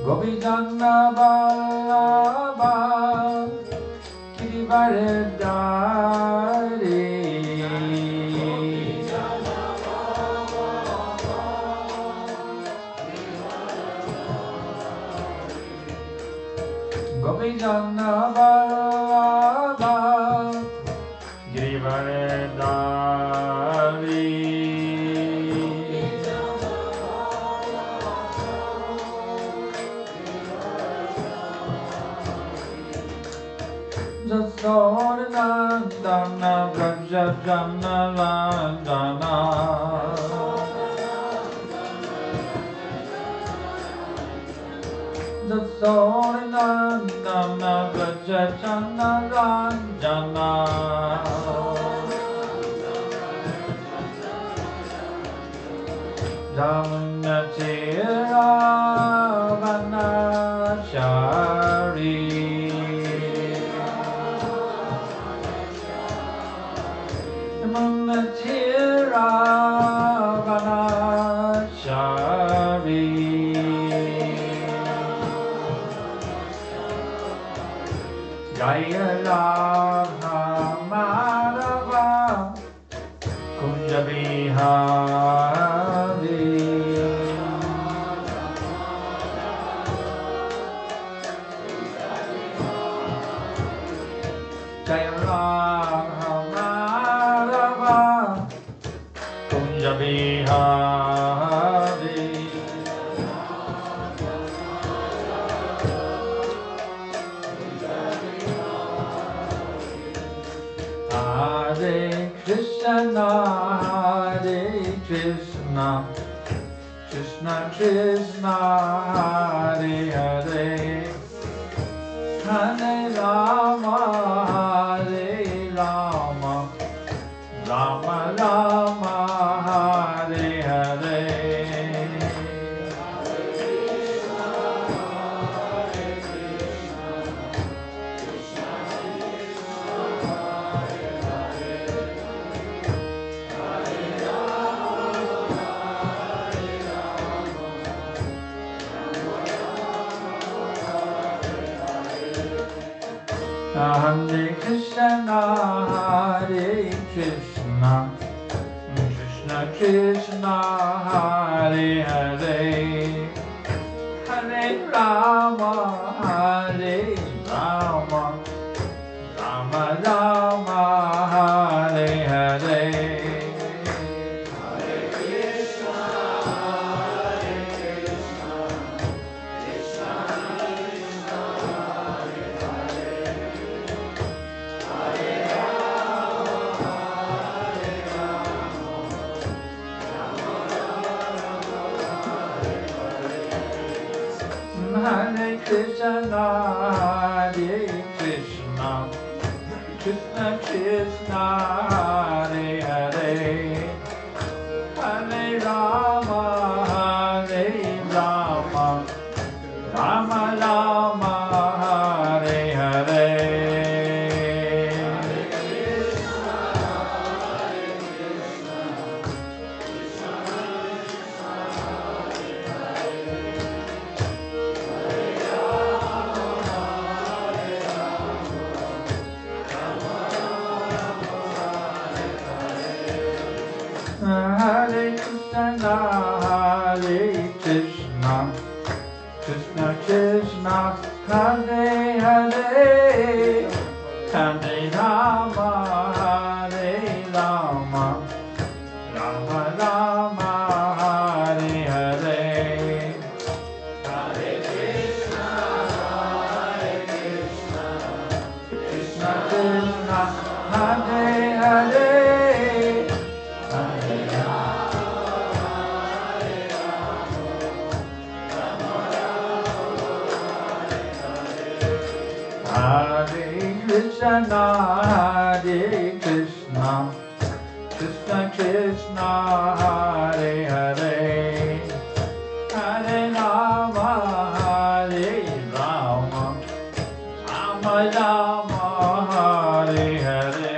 Gopijana Vallabha Girivaradari Gopijana Vallabha Girivaradari Jasodanandana Vrajajana Randana Jasodanandana Vrajajana Randana Jamunatira Vanachari Jamunatira Vanachari Jaya Radha Madhava Kunja Vihari Jaya Radha Madhava Kunja Vihari Hare Krishna, Hare Krishna, Krishna Krishna, Hare Hare, Hare Rama, Hare Rama, Rama Rama, Hare Hare. Hare Krishna, Hare Krishna, Krishna Krishna, Hare Hare, Hare Rama, Hare Rama, Rama Rama, Hare Hare. Hare Krishna, Hare Krishna, Krishna Krishna, Hare Hare, Hare Rama, Hare Rama, Rama Rama, Hare Hare. Hare Krishna, Hare Krishna, Krishna Krishna, Hare Hare, Hare Rama, Hare Rama, Rama Rama, Hare Hare. Hare Krishna, Hare Krishna, Krishna Krishna, Hare Hare. Hare Krishna, Hare Krishna, Krishna Krishna, Hare Hare, Hare Rama, Hare Rama, Rama Rama, Hare Hare.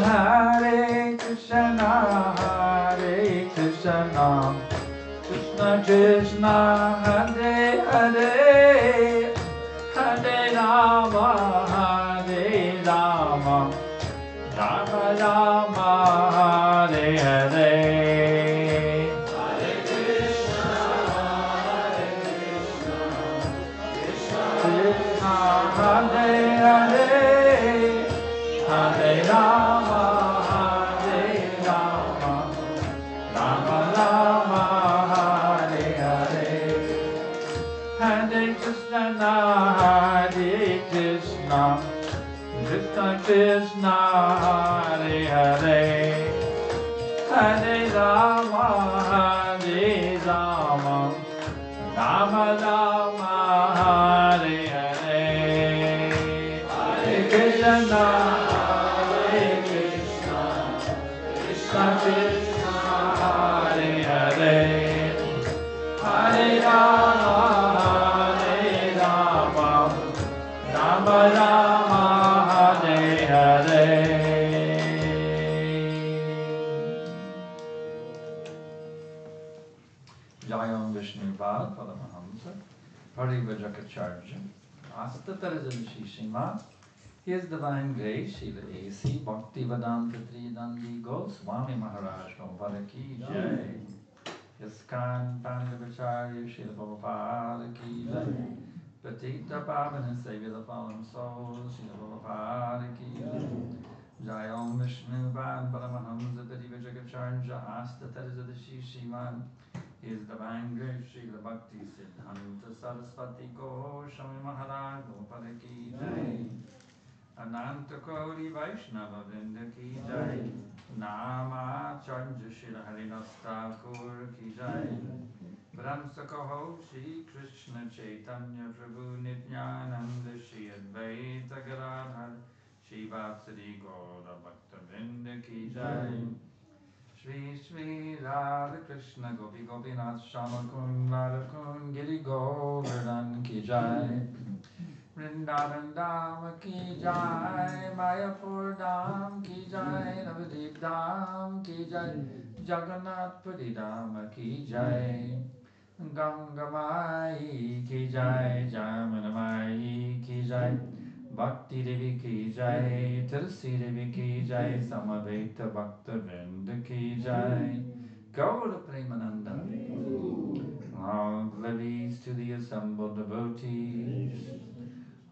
Hare Krishna, Hare Krishna, Krishna Krishna, Hare Hare, Hare Rama, Hare Rama, Rama Rama, Hare Hare. Hare Krishna, Hare Hare, Hare Rama, Hare Rama, Rama Rama, Hare Hare. Hare Krishna, Hare Krishna, Krishna Krishna, Hare Hare, Hare Rama, Hare Rama, Rama Rama, Hare Hare. Hare Krishna, Hare Krishna, Krishna Krishna, Hare Hare, Hare Rama, Hare Rama, Rama Rama, Hare Hare. Jayam Vishnu Vad Paramahamsa Parivajakacharya Astatarajanshi Shima. His Divine Grace Srila A.C. Bhaktivedanta Tridandi Goswami Maharaj Prabhupada Ki Jai. Iskan Pandavacharya Srila Prabhupada Ki Jai. Patita Pavana Savior the Fallen Souls Srila Prabhupada Ki Jai. Jayam Vishnu Vad Paramahamsa Parivajakacharya Astatarajanshi Shima. His Divine Grace Srila Bhakti Siddhanta Saraswati Goswami Maharaj Prabhupada Ki Jai. Ananta Koli Vaishnava Vrinda Ki Jai. Namacharya Shri Haridas Thakur Ki Jai. Brahmsakaho Shri Krishna Chaitanya Prabhu Nityananda Shri Advaita Gadadhar Shri Vatsari Gaura Bhakta Vrinda Ki Jai. Shri Shri Radha Krishna Gopi Gopinath Shama Kund Radha Kund Giri Govardhan Ki Jai. Vrindavan Dham Ki Jai, Mayapur Dham Ki Jai, Navadip Dham Ki Jai, Jagannath Puri Dham Ki Jai, Ganga Mai Ki Jai, Jamuna Mai Ki Jai, Bhakti Devi Ki Jai, Tulsi Devi Ki Jai, Samaveta Bhakta Vrinda Ki Jai, Gaura Premananda. All glories to the assembled devotees.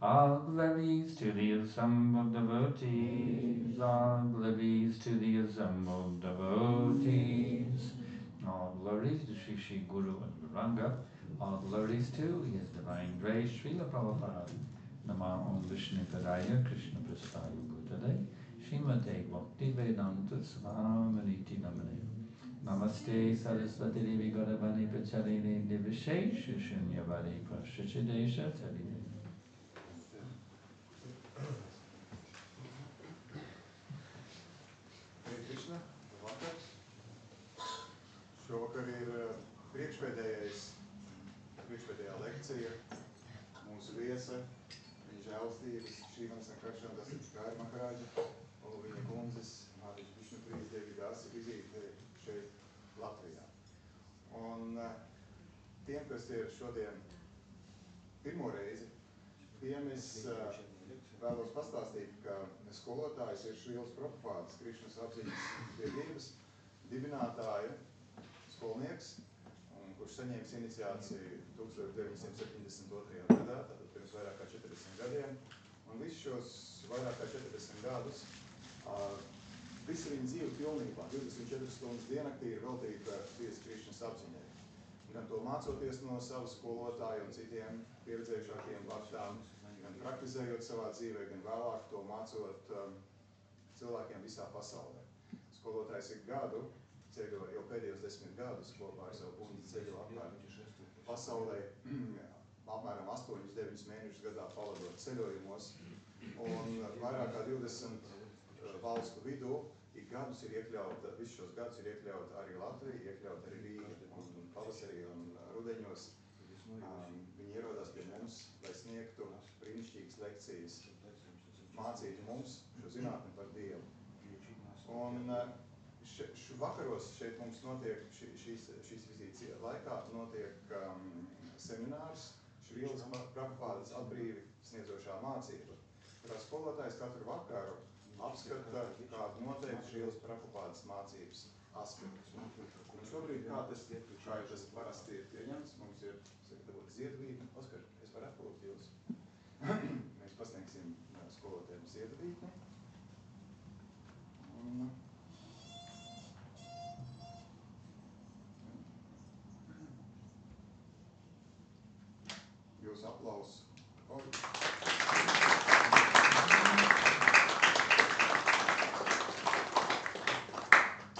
All glories to the assembled devotees. All glories to the assembled devotees. All glories to Sri Sri Guru and Gauranga. All glories to His Divine Grace, Srila Prabhupada. Nama Om Vishnu Padaya Krishna Prasthaya Bhutale Srimate Bhakti Vedanta Svamaniti Namane. Namaste Saraswati Devi Gauravani Pacharine Divishesha Shunyavadi Prashachidesha Tarine. Krishna, labvakar. Šovakar ir priekšpēdējā lekcija. Mūsu viesa, viņa žēlstības, Šrīmanas Sankarsana Dastas Maharāģa un viņa kundzes Māriņš Višnuprijas Devi Dasi vizīte šeit Latvijā. Un tiem, kas ir šodien pirmo reizi, tiem es vēlos pastāstīt, ka skolotājs ir Šrīlas Prabhupādas Krišnas apziņas biedrības dibinātāja skolnieks, kurš saņēmis iniciāciju 1972. Gadā, tātad pirms vairāk kā 40 gadiem. Un visus šos vairāk kā 40 gadus visa viņa dzīve pilnībā, 24 stundas diennaktī ir veltīta tieši Krišnas apziņai. Gan to mācoties no savu skolotāju un citiem pieredzējušākiem bhaktām, gan praktizējot savā dzīvē, gan vēlāk to mācot cilvēkiem visā pasaulē. Skolotājs ik gadu ceļo jau pēdējos 10 gadus kopā ar savu kundzi ceļo apkārt pasaulē, apmēram 8-9 mēnešus gadā pavadot ceļojumos, un vairāk kā 20 valstu vidū ik gadus ir iekļauta, visus šos gadus ir iekļauta arī Latvija, iekļauta arī Rīga, un pavasarī un rudeņos viņi ierodās pie mums, lai sniegtu brīnišķīgas lekcijas, mācītu mums šo zinātni par Dievu. Un vakaros šeit mums notiek šīs vizītes laikā notiek seminārs Šrīlas Prabhupādas atbrīvi sniedzošā mācība, kurā skolotājs katru vakaru apskata kādu noteiktu Šrīlas Prabhupādas mācības aspektus. Un šobrīd, kā tas parasti ir pieņemts, mums ir sagatavota ziedvītne. Oskar, es varu aplūgt jūs. Mēs pasniegsim skolotājiem ziedvītni. Jūsu aplausu.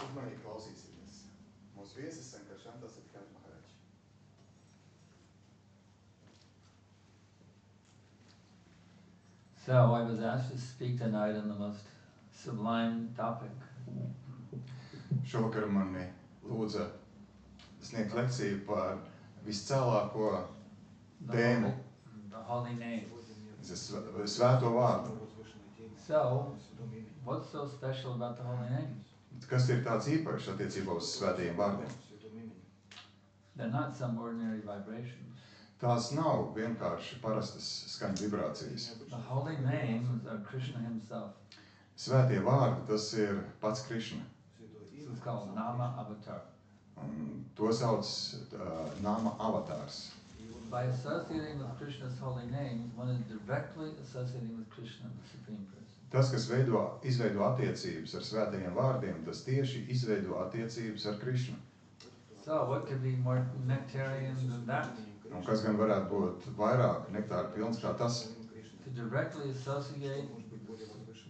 Uzmanīgi klausīsimies. Mūsu viesis Sankarshantas Satkārt Maharaj. So I was asked to speak tonight on the most sublime topic. Šovakar mani lūdza sniegt lekciju par viscēlāko tēmu. The holy name. Svēto vārdu. So, what's so special about the holy names? Kas ir tāds īpašs attiecībā uz svētajiem vārdiem? They're not some ordinary vibrations. Tās nav vienkārši parastas skaņu vibrācijas. The holy names are Krishna himself. Svētie vārdi, tas ir pats Krišna. This is called Nama Avatar. Un to sauc Nama avatārs. By associating with Krishna's holy names, one is directly associating with Krishna, the Supreme Person. Tas, kas izveido attiecības ar svētajiem vārdiem, tas tieši izveido attiecības ar Krišnu. So, what could be more nectarian than that? Un kas gan varētu būt vairāk nektāra pilns kā tas? To directly associate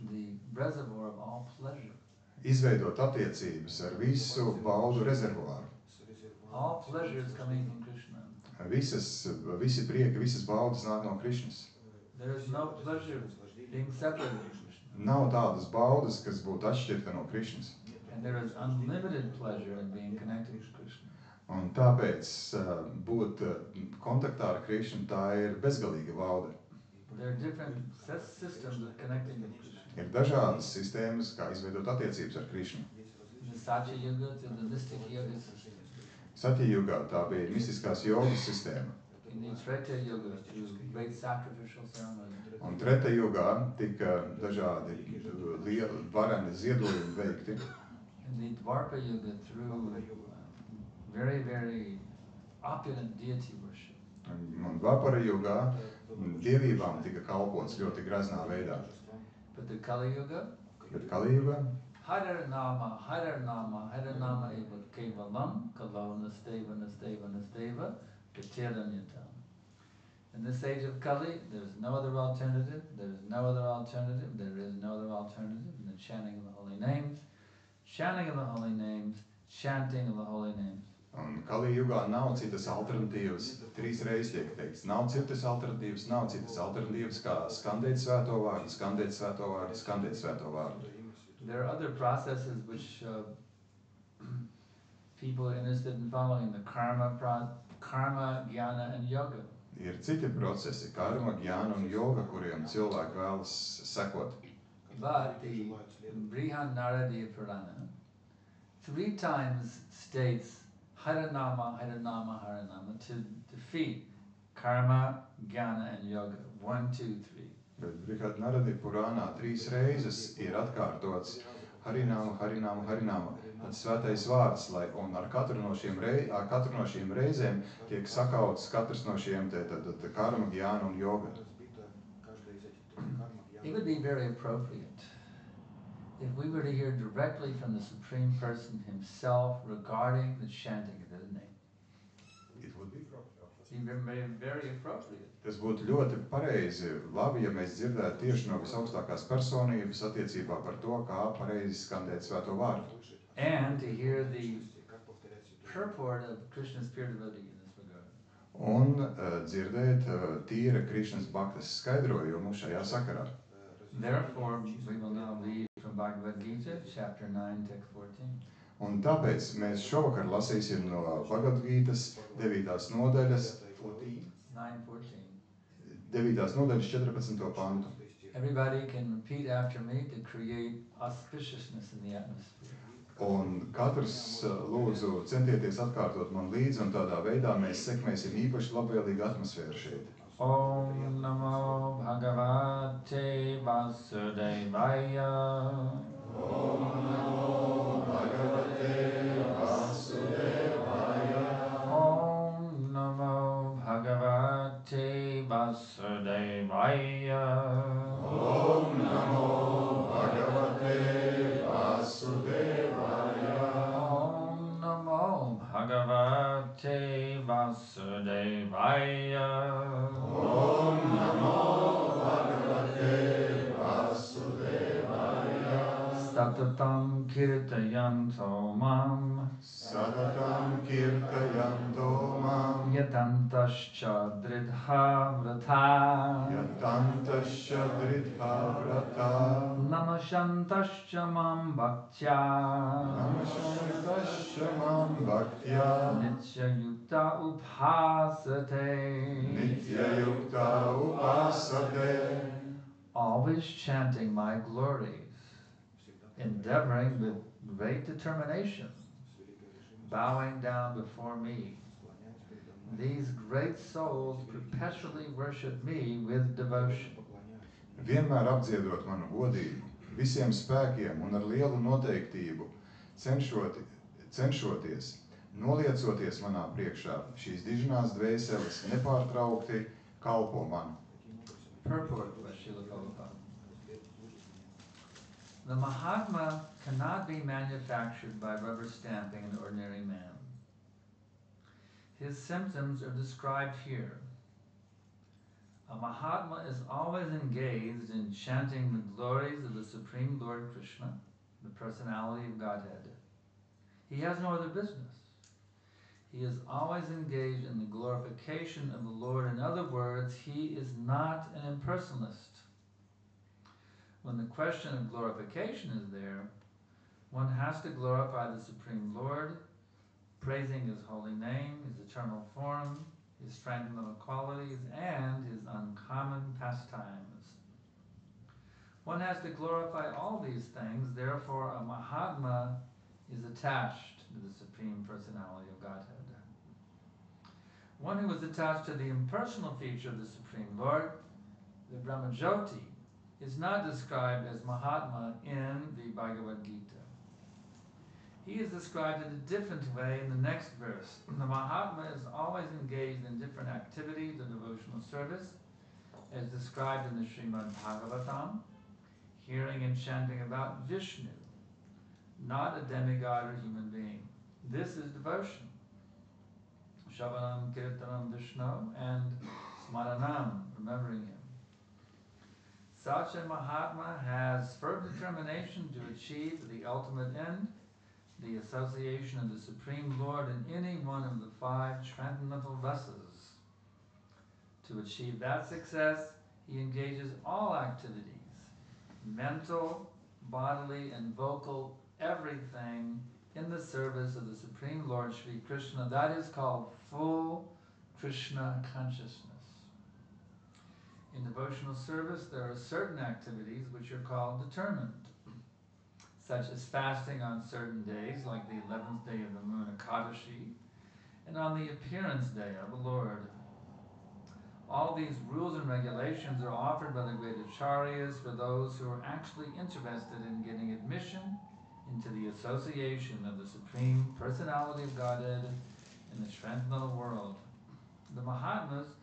the reservoir of all pleasure. Izveidot attiecības ar visu baudu rezervuāru. All pleasure is coming from Krishna. Visi prieki, visas baudas nāk no Krišnas. There is no pleasure being separated from Krishna. Nav tādas baudas, kas būtu atšķirta no Krišnas. And there is unlimited pleasure in being connected with Krishna. Un tāpēc būt kontaktā ar Krišnu, tā ir bezgalīga bauda. There are different systems of connecting with Krishna. Ir dažādas sistēmas, kā izveidot attiecības ar Krišnu. In the Satya Yuga, to the mystic yoga system. Satya Yugā tā bija mistiskās jogas sistēma. In the Treta Yuga, to great sacrificial ceremonies. Un Treta Yugā tika dažādi vareni ziedojumi veikti. In the Dvarpa Yuga, through very, very opulent deity worship. Un Dvapara Yugā dievībām tika kalpots ļoti graznā veidā. But the Kali Yuga, Bet Kali Yugā Hare Nama eva kevalam, kalo nasteva, nasteva, nasteva, katiranyata. In this age of Kali, there is no other alternative, there is no other alternative, there is no other alternative than the chanting of the holy names, chanting of the holy names, chanting of the holy names. Un Kali Yugā nav citas alternatīvas, 3 reizes tiek teikts, nav citas alternatīvas kā skandēt svēto vārdu, skandēt svēto vārdu, skandēt svēto vārdu. There are other processes which people are interested in following, the karma, jnana and yoga. Ir citi procesi, karma, jnana un yoga, kuriem cilvēki vēlas sekot. But the Brihan Naradiya Purana 3 times states Haranama, Haranama, Haranama to defeat karma, jnana and yoga. 1, 2, 3. Bet Brihad Naradiya Purānā 3 reizes ir atkārtots Harinama, Harinama, Harinama. Tas svētais vārds, un ar katru no šīm reizēm tiek sakauts katrs no šiem karma, jnana un yoga. It would be very appropriate if we were to hear directly from the Supreme Person himself regarding the chanting of his name. It would be very appropriate. Tas būtu ļoti pareizi, labi, ja mēs dzirdētu tieši no visaugstākās personības attiecībā par to, kā pareizi skandēt svēto vārdu. And to hear the purport of Krishna's pure devotee in this regard. Un dzirdēt tīra Krišnas bhaktas skaidrojumu šajā sakarā. Therefore, we will now read from Bhagavad Gita, chapter 9, text 14. Un tāpēc mēs šovakar lasīsim no Bhagavad Gītas 9. nodaļas 9:14. 9. nodaļas 14. pantu. Everybody can repeat after me to create auspiciousness in the atmosphere. Un katrs lūdzu centieties atkārtot man līdzi, un tādā veidā mēs sekmēsim īpaši labvēlīgu atmosfēru šeit. Om Namo Bhagavate Vasudevaya. Om Namo Bhagavate Vasudevaya. Om Namo Bhagavate Vasudevaya. Om Namo Bhagavate Vasudevaya. Om Namo Bhagavate Vasudevaya. Om Namo Bhagavate Vasudevaya. Satatam kirtayanto mam. Satatam kirtayanto mam. Yatantascha dridha vrata. Yatantascha dridha vrata. Namashantascha mam bhaktya. Namashantascha mam bhaktya. Nitya yukta uphasate. Nitya yukta upasate. Always chanting my glories, endeavoring with great determination, bowing down before me. These great souls perpetually worship me with devotion. Vienmēr apdziedot manu godību, visiem spēkiem un ar lielu noteiktību, cenšoties, noliecoties manā priekšā, šīs dižinās dvēseles nepārtraukti kalpo man. Purport by Srila Prabhupada. The Mahatma cannot be manufactured by rubber stamping an ordinary man. His symptoms are described here. A Mahatma is always engaged in chanting the glories of the Supreme Lord Krishna, the personality of Godhead. He has no other business. He is always engaged in the glorification of the Lord. In other words, he is not an impersonalist. When the question of glorification is there, one has to glorify the Supreme Lord, praising his holy name, his eternal form, his transcendental qualities, and his uncommon pastimes. One has to glorify all these things, therefore a Mahatma is attached to the Supreme Personality of Godhead. One who is attached to the impersonal feature of the Supreme Lord, the Brahmajyoti, is not described as Mahatma in the Bhagavad Gita. He is described in a different way in the next verse. The Mahatma is always engaged in different activities of devotional service, as described in the Srimad Bhagavatam, hearing and chanting about Vishnu, not a demigod or human being. This is devotion. Shavanam Kirtanam Vishnu and Smaranam, remembering him. Such a Mahatma has firm determination to achieve the ultimate end, the association of the Supreme Lord in any one of the 5 transcendental rasas. To achieve that success, he engages all activities, mental, bodily, and vocal, everything in the service of the Supreme Lord Sri Krishna. That is called full Krishna consciousness. In devotional service, there are certain activities which are called determined, such as fasting on certain days, like the 11th day of the moon, Ekadashi, and on the appearance day of the Lord. All these rules and regulations are offered by the great acharyas for those who are actually interested in getting admission into the association of the Supreme Personality of Godhead in the transcendental world. The Mahatmas,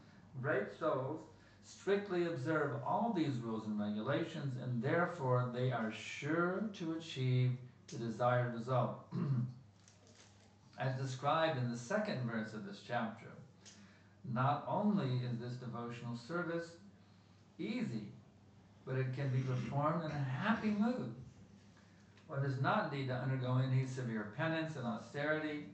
great souls, strictly observe all these rules and regulations, and therefore they are sure to achieve the desired result. As described in the 2nd verse of this chapter, not only is this devotional service easy, but it can be performed in a happy mood. One does not need to undergo any severe penance and austerity.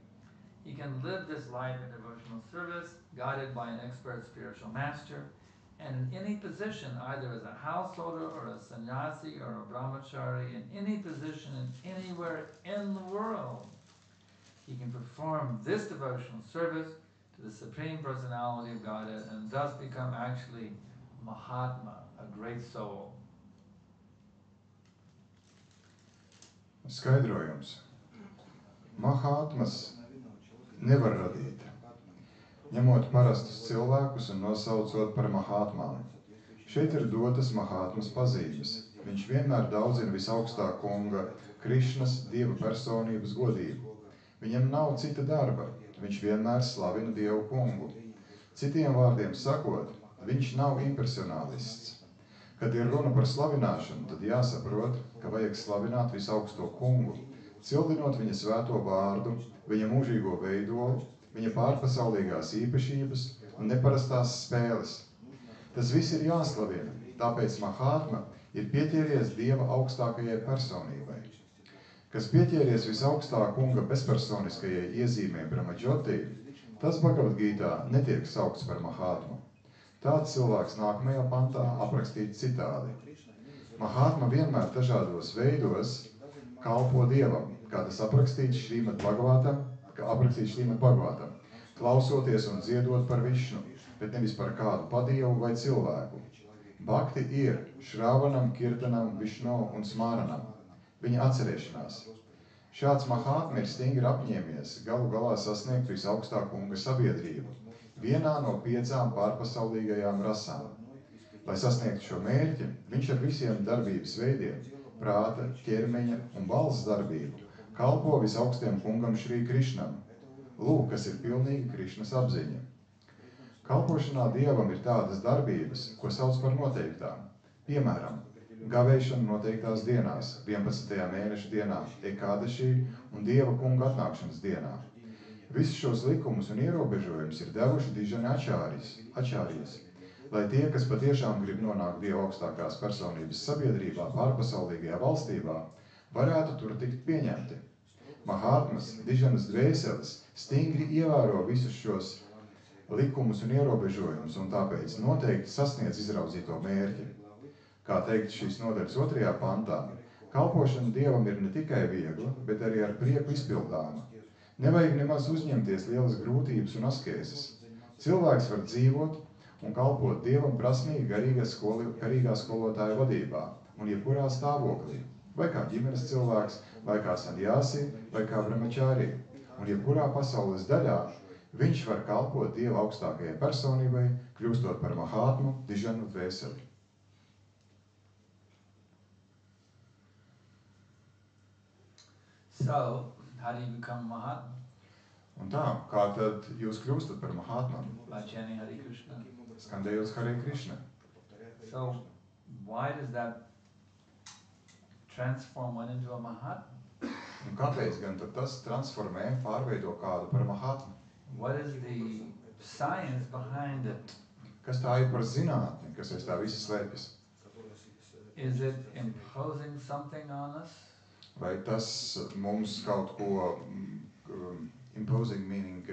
He can live this life in devotional service, guided by an expert spiritual master, and in any position, either as a householder or a sannyasi or a brahmachari, in any position and anywhere in the world, he can perform this devotional service to the Supreme Personality of Godhead and thus become actually Mahatma, a great soul. Skaidrojums. Mahātmas nevar radīt, ņemot parastus cilvēkus un nosaucot par mahātmām. Šeit ir dotas mahātmas pazīmes. Viņš vienmēr daudzina visaugstā kunga Krišnas dieva personības godību. Viņam nav cita darba, viņš vienmēr slavina dievu kungu. Citiem vārdiem sakot, viņš nav impresionālists. Kad ir runa par slavināšanu, tad jāsaprot, ka vajag slavināt visaugsto kungu, cildinot viņa svēto vārdu, viņa mūžīgo veidolu, viņa pārpasaulīgās īpašības un neparastās spēles. Tas viss ir jāslavina, tāpēc Mahātma ir pieķēries Dieva augstākajai personībai. Kas pieķēries visaugstā kunga bezpersoniskajai iezīmē Brahmaģotī, tas Bhagavad-gītā netiek saukts par Mahātmu. Tāds cilvēks nākamajā pantā aprakstīts citādi. Mahātma vienmēr dažādos veidos kalpo Dievam, kā tas aprakstīts Šrīmad Bhagavatam, klausoties un dziedot par Višnu, bet nevis par kādu padievu vai cilvēku. Bhakti ir Šrāvanam, Kirtanam, Višno un Smāranam, viņa atcerēšanās. Šāds Mahātma ir stingri apņēmies galu galā sasniegt visaugstā kunga sabiedrību, vienā no 5 pārpasaulīgajām rasām. Lai sasniegtu šo mērķi, viņš ar visiem darbības veidiem, prāta, ķermeņa un balss darbību, kalpo visaugstajam kungam Šrī Krišnam. Lūk, kas ir pilnīga Krišnas apziņa. Kalpošanā Dievam ir tādas darbības, ko sauc par noteiktām. Piemēram, gavēšana noteiktās dienās, 11. mēneša dienā, Ekādešī un Dieva kunga atnākšanas dienā. Visus šos likumus un ierobežojumus ir devuši dižani ačārijas, lai tie, kas patiešām grib nonākt Dieva augstākās personības sabiedrībā, pārpasaulīgajā valstībā, varētu tur tikt pieņemti. Mahātmas, dižanas dvēseles, stingri ievēro visus šos likumus un ierobežojumus un tāpēc noteikti sasniedz izraudzīto mērķi. Kā teikt šīs nodaļas 2. pantā, kalpošana Dievam ir ne tikai viegla, bet arī ar prieku izpildāma. Nevajag nemaz uzņemties lielas grūtības un askēzes. Cilvēks var dzīvot un kalpot Dievam prasmīgi garīgā skolotāja vadībā un jebkurā stāvoklī, vai kā ģimenes cilvēks, vai kā sanjāsi, vai kā brahmačārī. Un jebkurā pasaules daļā viņš var kalpot Dieva augstākajai personībai, kļūstot par Mahātmu, dižanu dvēseli. So, how do you become Mahatma? Un tā, kā tad jūs kļūstat par Mahātmu? By chanting Hare Krishna. Skandējot Hare Krishna. So, why does that transform one into a Mahatma? Un kāpēc gan tad tas transformē, pārveido kādu par Mahātmu? What is the science behind it? Kas tā ir par zinātni, kas aiz tā visa slēpjas? Is it imposing something on us? Vai tas mums kaut ko imposing meaning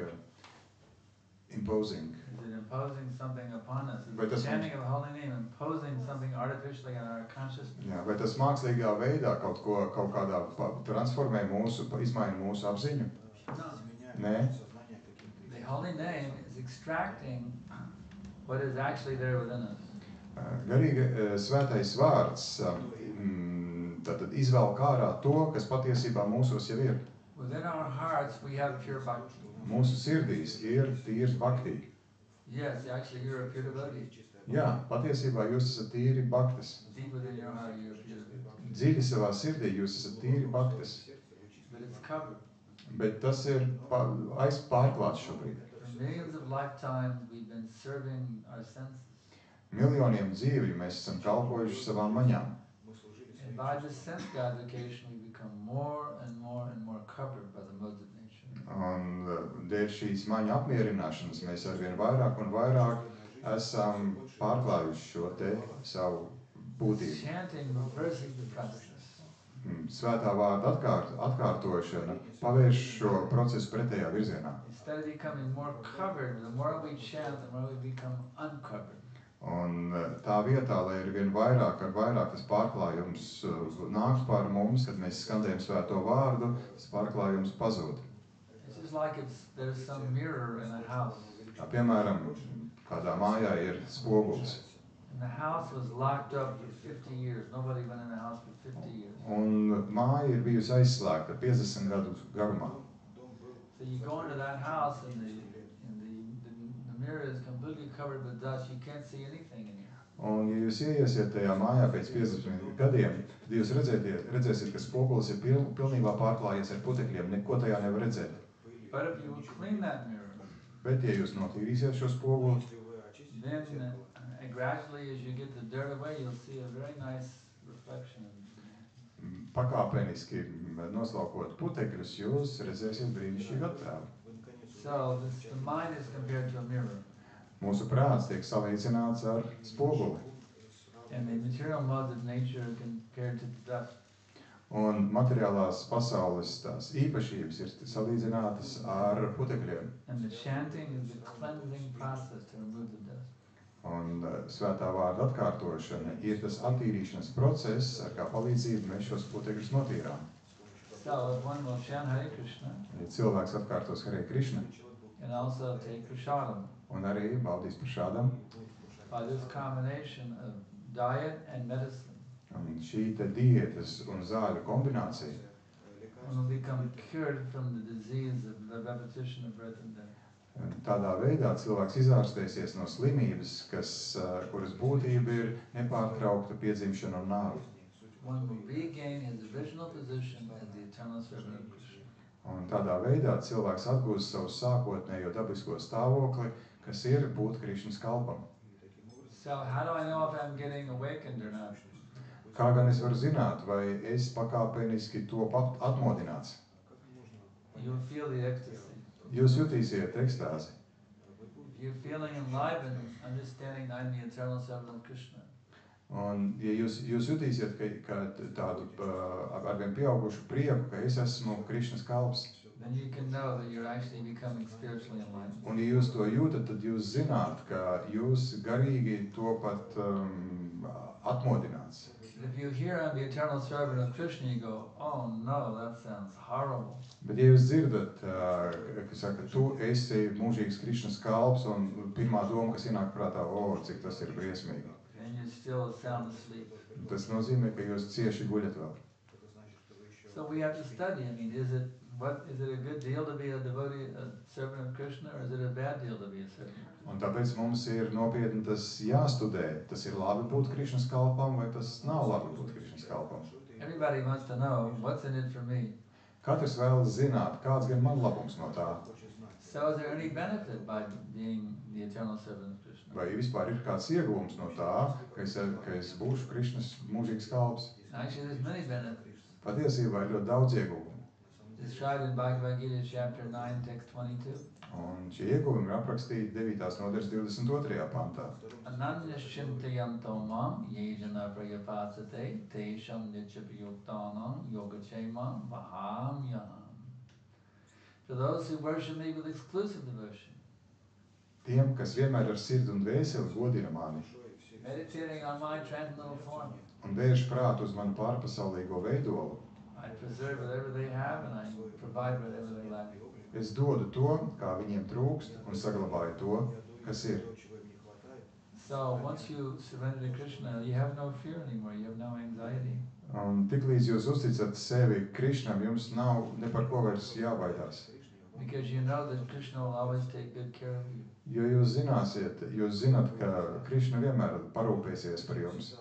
imposing? Is it imposing something upon us? Is Vai the tas chanting of a holy name imposing something artificially on our consciousness? Jā, vai tas mākslīgā veidā kaut kādā transformē mūsu, izmaina mūsu apziņu? No. Nē. The holy name is extracting what is actually there within us. Garīga svētais vārds tātad izvelk ārā to, kas patiesībā mūsos jau ir. Within our hearts we have pure bhakti. Mūsu sirdīs ir tīrs bhakti. Yes, actually you're a pure devotee. Jā, patiesībā jūs esat tīri bhaktas. Deep within your heart you're a pure devotee. Dziļi savā sirdī jūs esat tīri bhaktas. But it's covered. Bet tas ir pārklāts šobrīd. For millions of lifetimes we've been serving our senses. Miljoniem dzīvju mēs esam kalpojuši savām maņām. And by this sense gratification we become more and more and more covered by the modes of nature. Un dēļ šīs maņu apmierināšanas mēs arvien vairāk un vairāk esam pārklājuši šo te savu būtību. Chanting reverses the process. Svētā vārda atkārtošana pavērš šo procesu pretējā virzienā. Instead of becoming more covered, the more we chant, the more we become uncovered. Un tā vietā, lai ir vien vairāk ar vairāk tas pārklājums nāks pār mums, kad mēs skandējam svēto vārdu, tas pārklājums pazūd. It's just like there's some mirror in a house. Tā, piemēram, kādā mājā ir spogulis. And the house was locked up for 50 years. Nobody went in the house for 50 years. Un māja ir bijusi aizslēgta 50 gadu garumā. So you go into that house and the mirror is completely covered with dust. You can't see anything in here. Un, ja jūs ieiesiet tajā mājā pēc 50 gadiem, tad jūs redzēsiet, ka spogulis ir pilnībā pārklājies ar putekļiem, neko tajā nevar redzēt. But if you clean that mirror, Bet, ja jūs notīrīsiet šo spoguli, then gradually as you get the dirt away, you'll see a very nice reflection. pakāpeniski noslaukot putekļus, jūs redzēsiet brīnišķīgu attēlu. So the mind is compared to a mirror. Mūsu prāts tiek salīdzināts ar spoguli. And the material modes of nature are compared to the dust. Un materiālās pasaules tās īpašības ir salīdzinātas ar putekļiem. And the chanting is the cleansing process to remove the dust. Un svētā vārda atkārtošana ir tas attīrīšanas process, ar kā palīdzību mēs šos putekļus notīrām. So if one will chant Hare Krishna Ja cilvēks atkārtos Hare Krishna and also take prasadam, un arī baudīs par šādam, by this combination of diet and medicine, un šī te diētas un zāļu kombinācija, one will become cured from the disease of the repetition of birth and death. tādā veidā cilvēks izārstēsies no slimības, kuras būtība ir nepārtraukta piedzimšana un nāve. One will regain his original position as the eternal servant of Krishna. Un tādā veidā cilvēks atgūst savu sākotnējo dabisko stāvokli, kas ir būt Krišnas kalpam. So how do I know if I'm getting awakened or not? Kā gan es varu zināt, vai es pakāpeniski topu atmodināts? You'll feel the ecstasy. Jūs jutīsiet ekstāzi. You're feeling enlivened, understanding I'm the eternal servant of Krishna. Un ja jūs jutīsiet ka tādu arvien pieaugušu prieku, ka es esmu Krišnas kalps, then you can know that you're actually becoming spiritually enlightened. un ja jūs to jūtat, tad jūs zināt, ka jūs garīgi topat atmodināts. If you hear I'm the eternal servant of Krishna, you go, oh no, that sounds horrible. Bet ja jūs dzirdat, ka saka, tu esi mūžīgs Krišnas kalps, un pirmā doma, kas ienāk prātā, cik tas ir briesmīgi. And you're still sound asleep. Tas nozīmē, ka jūs cieši guļat vēl. So we have to study. I mean, is it a good deal to be a devotee, a servant of Krishna, or is it a bad deal to be a servant of Krishna? Un tāpēc mums ir nopietni tas jāstudē. Tas ir labi būt Krišnas kalpam, vai tas nav labi būt Krišnas kalpam. Everybody wants to know what's in it for me. Katrs vēlas zināt, kāds gan man labums no tā. So is there any benefit by being the eternal servant of Krishna? Vai vispār ir kāds ieguvums no tā, ka es būšu Krišnas mūžīgs kalps? Actually, there's many benefits. Patiesībā ir ļoti daudz ieguvumu. Described in Bhagavad Gita chapter 9, text 22. Un šie ieguvumi ir aprakstīti 9. nodaļas 22. pantā. Ananyashchintayanto mam yejana prayapasate tesham nityapayuktanam yogachemam vahamyam. To those who worship me with exclusive devotion, Tiem, kas vienmēr ar sirdi un dvēseli godina mani meditating on my transcendental form, un vērš prātu uz manu pārpasaulīgo veidolu, I preserve whatever they have and I provide whatever they lack. es dodu to, kā viņiem trūkst, un saglabāju to, kas ir. So once you surrender to Krishna, you have no fear anymore, you have no anxiety. Un tiklīdz jūs uzticat sevi Krišnam, jums nav ne par ko vairs jābaidās. Because you know that Krishna will always take good care of you. Jo jūs zinat, ka Krišna vienmēr parūpēsies par jums.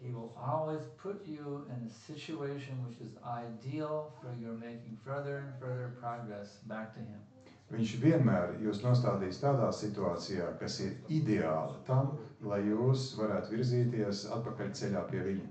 He will always put you in a situation which is ideal for your making further and further progress back to Him. Viņš vienmēr jūs nostādīs tādā situācijā, kas ir ideāla tam, lai jūs varētu virzīties atpakaļ ceļā pie viņa.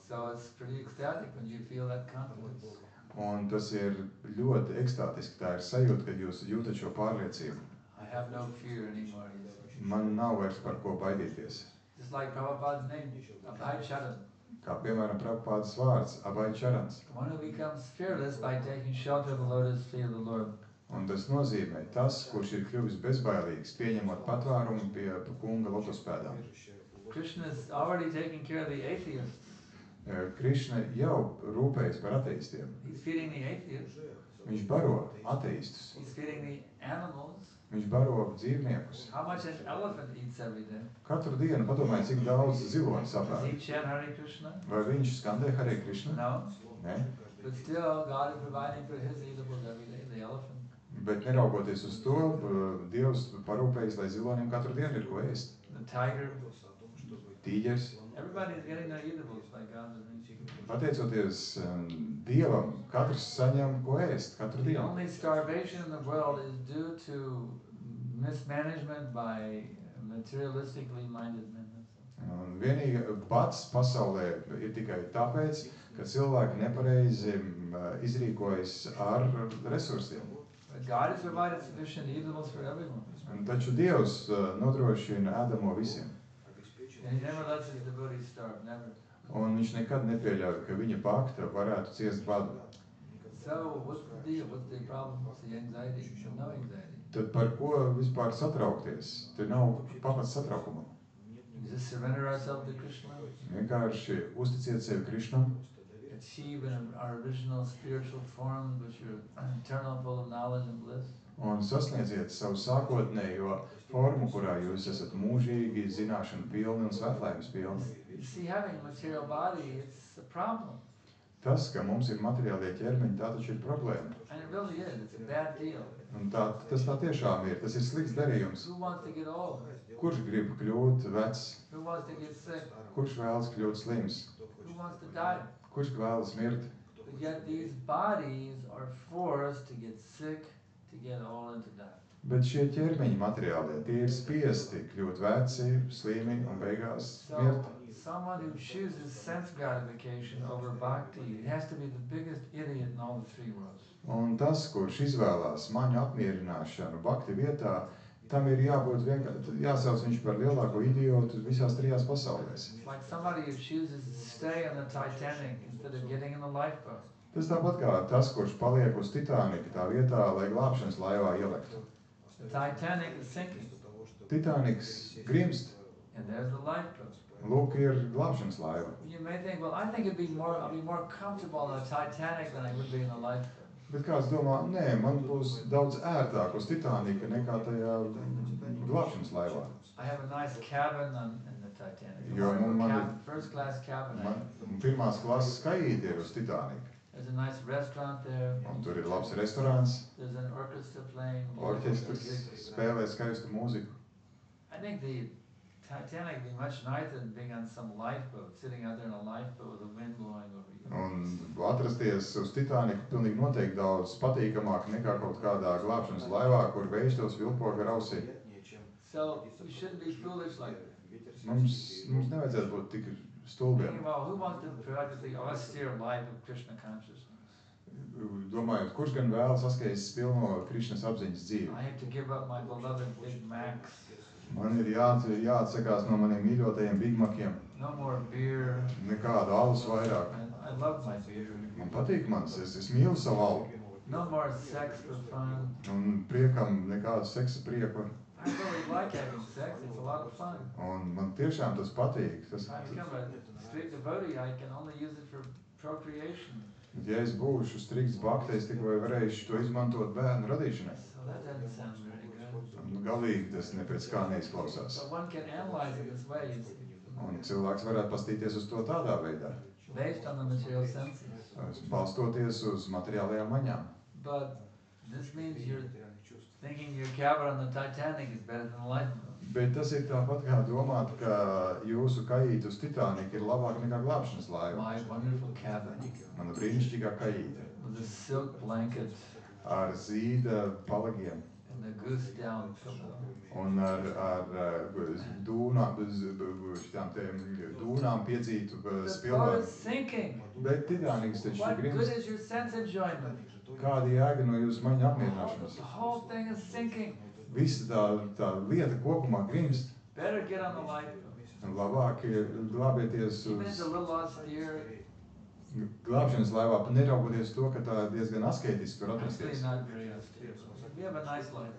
So it's pretty ecstatic when you feel that confidence. Un tas ir ļoti ekstātiski, tā ir sajūta, kad jūs jūtat šo pārliecību. I have no fear anymore. He says. Man nav vairs par ko baidīties. Just like Prabhupada's name, Abhay Charan. Kā piemēram Prabhupādas vārds, Abhay Charans. One who becomes fearless by taking shelter of the lotus feet of the Lord. Un tas nozīmē tas, kurš ir kļuvis bezbailīgs, pieņemot patvērumu pie kunga lotuspēdām. Krishna is already taking care of the atheists. Krišna jau rūpējas par ateistiem. He's feeding the atheists. Viņš baro ateistus. He's feeding the animals. Viņš baro dzīvniekus. How much an elephant eats every day? Katru dienu padomājiet, cik daudz ziloņu Does saprāt. he chant Hare Krishna? Vai viņš skandē Hare Krishna? No. Ne? But still, God is providing for his eatables every day, the elephant. Bet neraugoties uz to, Dievs parūpējas, lai zilonim katru dienu ir ko ēst. The tiger, Tīģers. everybody is getting their eatables by God's arrangement. Pateicoties Dievam, katrs saņem ko ēst katru The dienu. only starvation in the world is due to mismanagement by materialistically minded men. Un vienīgi pats pasaulē ir tikai tāpēc, ka cilvēki nepareizi izrīkojas ar resursiem. But God has provided sufficient eatables for everyone. Taču Dievs nodrošina ēdamo visiem. And he never lets his devotees starve, never. Un viņš nekad nepieļauj, ka viņa bakta varētu ciest badu. So, what's the deal? What's the problem? What's the anxiety? No anxiety. Tad par ko vispār satraukties? Te nav pamats satraukumam. Just surrender ourselves to Krishna, Vienkārši uzticiet sevi Krišnam, achieve in our original spiritual form, which are eternal, full of knowledge and bliss. un sasniedziet savu sākotnējo formu, kurā jūs esat mūžīgi, zināšanu pilni un svētlaimes pilni. You see, having a material body, it's a problem. Tas, ka mums ir materiālie ķermeņi, tā taču ir problēma. And it really is. It's a bad deal. Un tas tā tiešām ir. Tas ir slikts darījums. Who wants to get old? Kurš grib kļūt vecs? Who wants to get sick? Kurš vēlas kļūt slims? Who wants to die? Kurš vēlas mirt? But yet these bodies are forced to get sick, to get old, and to die. Bet šie ķermeņi materiālie, tie ir spiesti kļūt veci, slimi un beigās mirt. So, someone who chooses sense gratification over bhakti, it has to be the biggest idiot in all the three worlds. Un tas, kurš izvēlās maņu apmierināšanu bhakti vietā, tam ir jābūt jāsauc viņš par lielāko idiotu visās trijās pasaulēs. It's like somebody who chooses to stay on the Titanic instead of getting in the lifeboat. Tas tāpat kā tas, kurš paliek uz Titanika tā vietā, lai glābšanas laivā ielektu. The Titanic is sinking, Titaniks grimst, and there's the lifeboat. lūk ir glābšanas laiva. You may think, well, I think I'll be more comfortable on the Titanic than I would be in the lifeboat. Bet kāds domā, nē, man būs daudz ērtāk uz Titanika nekā tajā glābšanas laivā. I have a nice cabin in the Titanic. Jo First class cabin. man pirmās klases kaīti ir uz Titanika. There's a nice restaurant there. Un tur ir labs restorāns, There's an orchestra playing. orķestris spēlē skaistu mūziku. I think the Titanic would be much nicer than being on some lifeboat, sitting out there in a lifeboat with the wind blowing over you. Un atrasties uz Titaniku pilnīgi noteikti daudz patīkamāk nekā kaut kādā glābšanas laivā, kur vējš tos vilpo gar ausī. So you shouldn't be foolish like that. Mums nevajadzētu būt tik stulbiem. Thinking about who wants to practice the austere life of Krishna consciousness. Domājot, kurš gan vēlas saskaist pilno Krišnas apziņas dzīvi? I have to give up my beloved Big Macs. Man ir jāatsakās no maniem mīļotajiem Big Maciem. No more beer. Nekādu alus vairāk. I love my beer. Man patīk mans, es mīlu savu alu. No more sex for fun. Un priekam nekādu seksa prieku. I really like having sex. It's a lot of fun. Un man tiešām tas patīk. If I become a strict devotee, I can only use it for procreation. Bet ja es būšu strikts bhakta, es tikai varēšu to izmantot bērnu radīšanai. So that doesn't sound very good. Galīgi tas nepēc kā neizklausās. So one can analyze it this way, you see, Un cilvēks varētu pastīties uz to tādā veidā, based on the material senses. balstoties uz materiālajām maņām. But this means you're thinking your cabin on the Titanic is better than a lifeboat. Bet tas ir tāpat kā domāt, ka jūsu kaīte uz Titanika ir labāka nekā glābšanas laiva. My wonderful cabin Mana brīnišķīgā kaīte with a silk blanket ar zīda palagiem and a goose down pillow. un ar dūnām piedzītu The boat spilvenu. is sinking. Bet Titaniks taču What ir good grims. is your sense enjoyment? Kāda jēga no jūsu maņu apmierināšanas? The whole thing is sinking. Visa tā lieta kopumā grimst. Better get on the lifeboat. Labāk ir glābieties Even if it's uz a little austere, glābšanas laivā, pat neraugoties to, ka tā ir diezgan asketiski tur actually atrasties. not very austere. We have a nice life.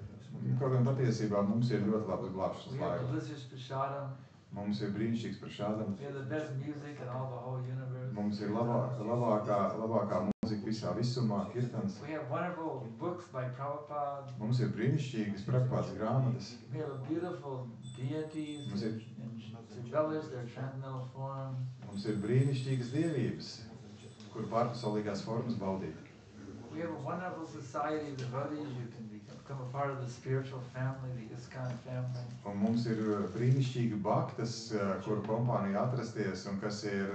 Kaut gan patiesībā mums ir ļoti labi glābšanas We have laiva. delicious prasadam. Mums ir brīnišķīgs prašādam. We have the best music in all the whole universe. Mums ir labākā mūzika visā visumā, kirtans. We have wonderful books by Prabhupada. Mums ir brīnišķīgas Prabhupādas grāmatas. We have a beautiful deities Mums ir- and to relish their transcendental form. Mums ir brīnišķīgas dievības. kur pārpasaulīgās formas baudīt. We have a wonderful society of devotees. You can become a part of the spiritual family, the ISKCON family. Un mums ir brīnišķīgi baktas, kuru kompānija atrasties un kas ir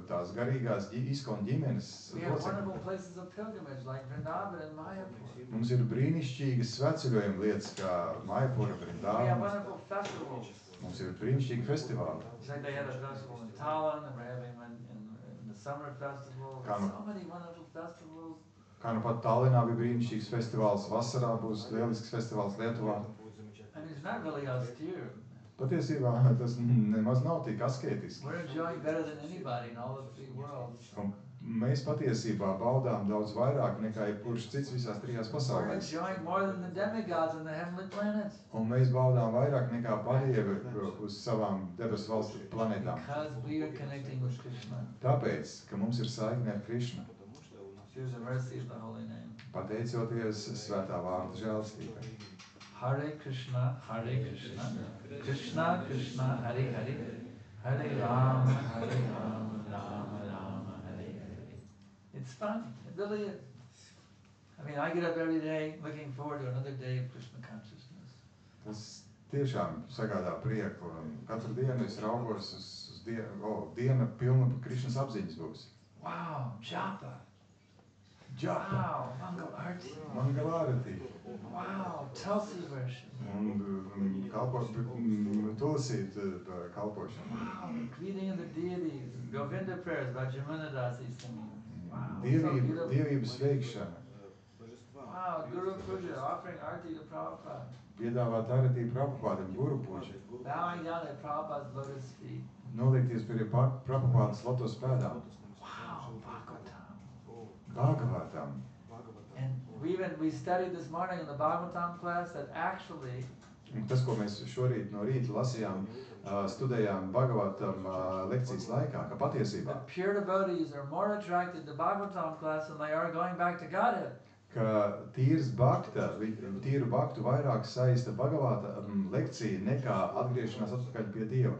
tās garīgās ISKCON ģimenes We have locekļi. wonderful places of pilgrimage like Vrindavan and Mayapur. Mums ir brīnišķīgas sveceļojuma lietas kā Mayapura, We have Vrindāvana. wonderful festivals. Mums ir brīnišķīgi festivāli. It's like they had a festival in Tallinn, and we're having one in the summer festival. Kind of. So many wonderful festivals. Kā nu pat Tallinā bija brīnišķīgs festivāls, vasarā būs lielisks festivāls Lietuvā. I mean, it's not really austere. Patiesībā tas nemaz nav tik asketisks. We're enjoying better than anybody in all the three worlds. Un mēs patiesībā baudām daudz vairāk nekā jebkurš cits visās trijās We're pasaulēs. enjoying more than the demigods on the heavenly planets. Un mēs baudām vairāk nekā padievi uz savām debesu valstu planētām. Because we are connecting with Krishna Tāpēc, ka mums ir saikne ar Krišnu, through the mercy of the holy name. pateicoties svētā vārda žēlastībai. Hare Krishna, Krishna Krishna, Hare Hare, Hare Rama, Rama Rama, Hare Hare. It's fun, it really is. I mean, I get up every day looking forward to another day of Krishna consciousness. Tas tiešām sagādā prieku. Katru dienu es raugos uz diena pilna Krišnas apziņas būs. Wow, japa. Džapa, Wow, Mangal Arti. Mangalārati Wow, Tulsi worship. un tulasīt kalpošanu. Wow, greeting of the deities. Govinda prayers by Jamuna Dasi singing. Wow, so beautiful. Dievības veikšana. Wow, Guru Puja, offering Arti to Prabhupada. Piedāvāt aratī Prabhupādam guru puģi. Bowing down at Prabhupada's lotus feet. Nolikties pie Prabhupādas lotos pēdām. Wow, Bhagavatam. Bhagavatam. And we studied this morning in the Bhagavatam class that actually Un tas, ko mēs šorīt no rīta lasījām, studējām Bhagavatam lekcijas laikā, ka the patiesībā, pure devotees are more attracted to Bhagavatam class than they are going back to Godhead. ka tīru baktu vairāk saista Bhagavata lekcija nekā atgriešanās atpakaļ pie Dieva.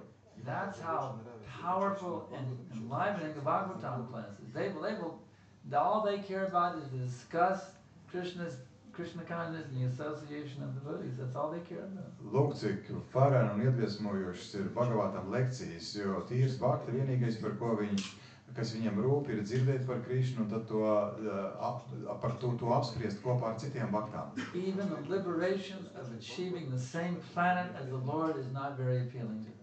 That's how powerful and enlivening the Bhagavatam class is. All they care about is to discuss Krishna consciousness and the association of devotees. That's all they care about. Lūk, cik farēni un iedvesmojošas ir Bhagavatam lekcijas, jo tīrs bakta vienīgais, kas viņam rūp, ir dzirdēt par Krišnu un tad to apspriest kopā ar citiem baktām. Even the liberation of achieving the same planet as the Lord is not very appealing to them.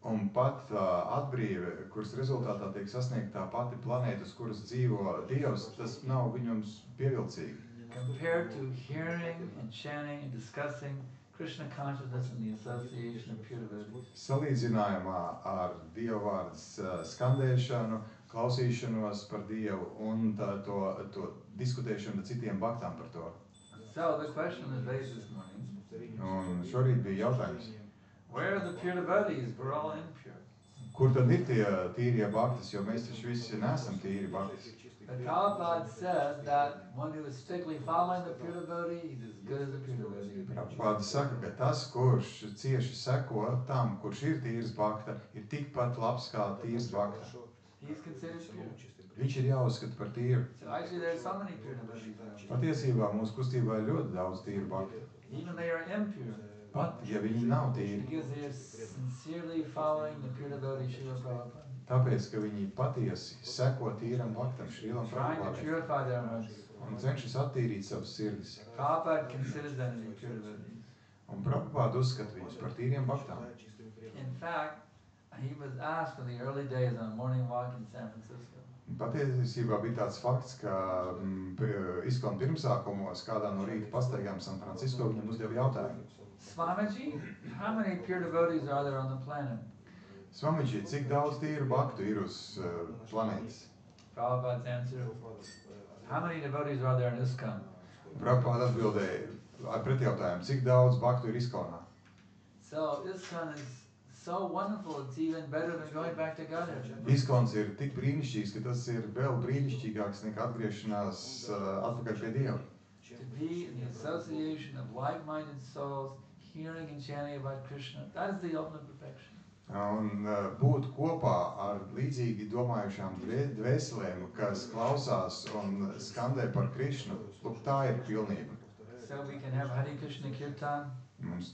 Un pat atbrīve, kuras rezultātā tiek sasniegta tā pati planēta, uz kuras dzīvo Dievs, tas nav viņam pievilcīgi. Compared to hearing and chanting and discussing Krishna consciousness and the association of pure devotees. Salīdzinājumā ar Dieva vārdas skandēšanu, klausīšanos par Dievu un to diskutēšanu ar citiem baktām par to. So the question is raised this morning. Un šorīt bija jautājums, Where are the pure devotees? We're all impure. kur tad ir tie tīrie baktas, jo mēs taču visi nesam tīri baktas. But Prabhupada says that one who is strictly following the pure devotee is as good as a pure devotee. Prabhupada saka, ka tas, kurš cieši seko tam, kurš ir tīrs bakta, ir tikpat labs kā tīrs bakta. He's considered pure. Viņš ir jāuzskata par tīru. So actually there's so many pure devotees around. Patiesībā mūsu kustībā ir ļoti daudz tīru baktu. Even they are impure. Pat, ja viņi nav tīri, Because they are sincerely following the pure devotee Srila Prabhupada. tāpēc, ka viņi patiesi seko tīram baktam, Šrīlam Trying to Prabhupādam, purify their hearts. un cenšas attīrīt savas sirdis. Prabhupada considers them to be pure devotees. Un Prabhupāda uzskata viņus par tīriem baktām. In fact, he was asked in the early days on a morning walk in San Francisco. Patiesībā bija tāds fakts, ka ISKCON pirmsākumos kādā no rīta pastaigām San Francisco viņam uzdeva jautājumu. Swamiji, how many pure devotees are there on the planet? Swamiji, cik daudz tīru baktu ir uz planētas? Prabhupada's answer, how many devotees are there in ISKCON? Prabhupāda atbildēja ar pretjautājumu, cik daudz baktu ir ISKCONā? So ISKCON is so wonderful, it's even better than going back to Godhead. ISKCONs ir tik brīnišķīgs, ka tas ir vēl brīnišķīgāks nekā atgriešanās atpakaļ pie Dieva. To be in the association of like-minded souls, hearing and chanting about Krishna, that is the ultimate perfection. Un būt kopā ar līdzīgi domājušām dvēselēm, kas klausās un skandē par Krišnu, lūk, tā ir pilnība. So we can have Hare Krishna Kirtan,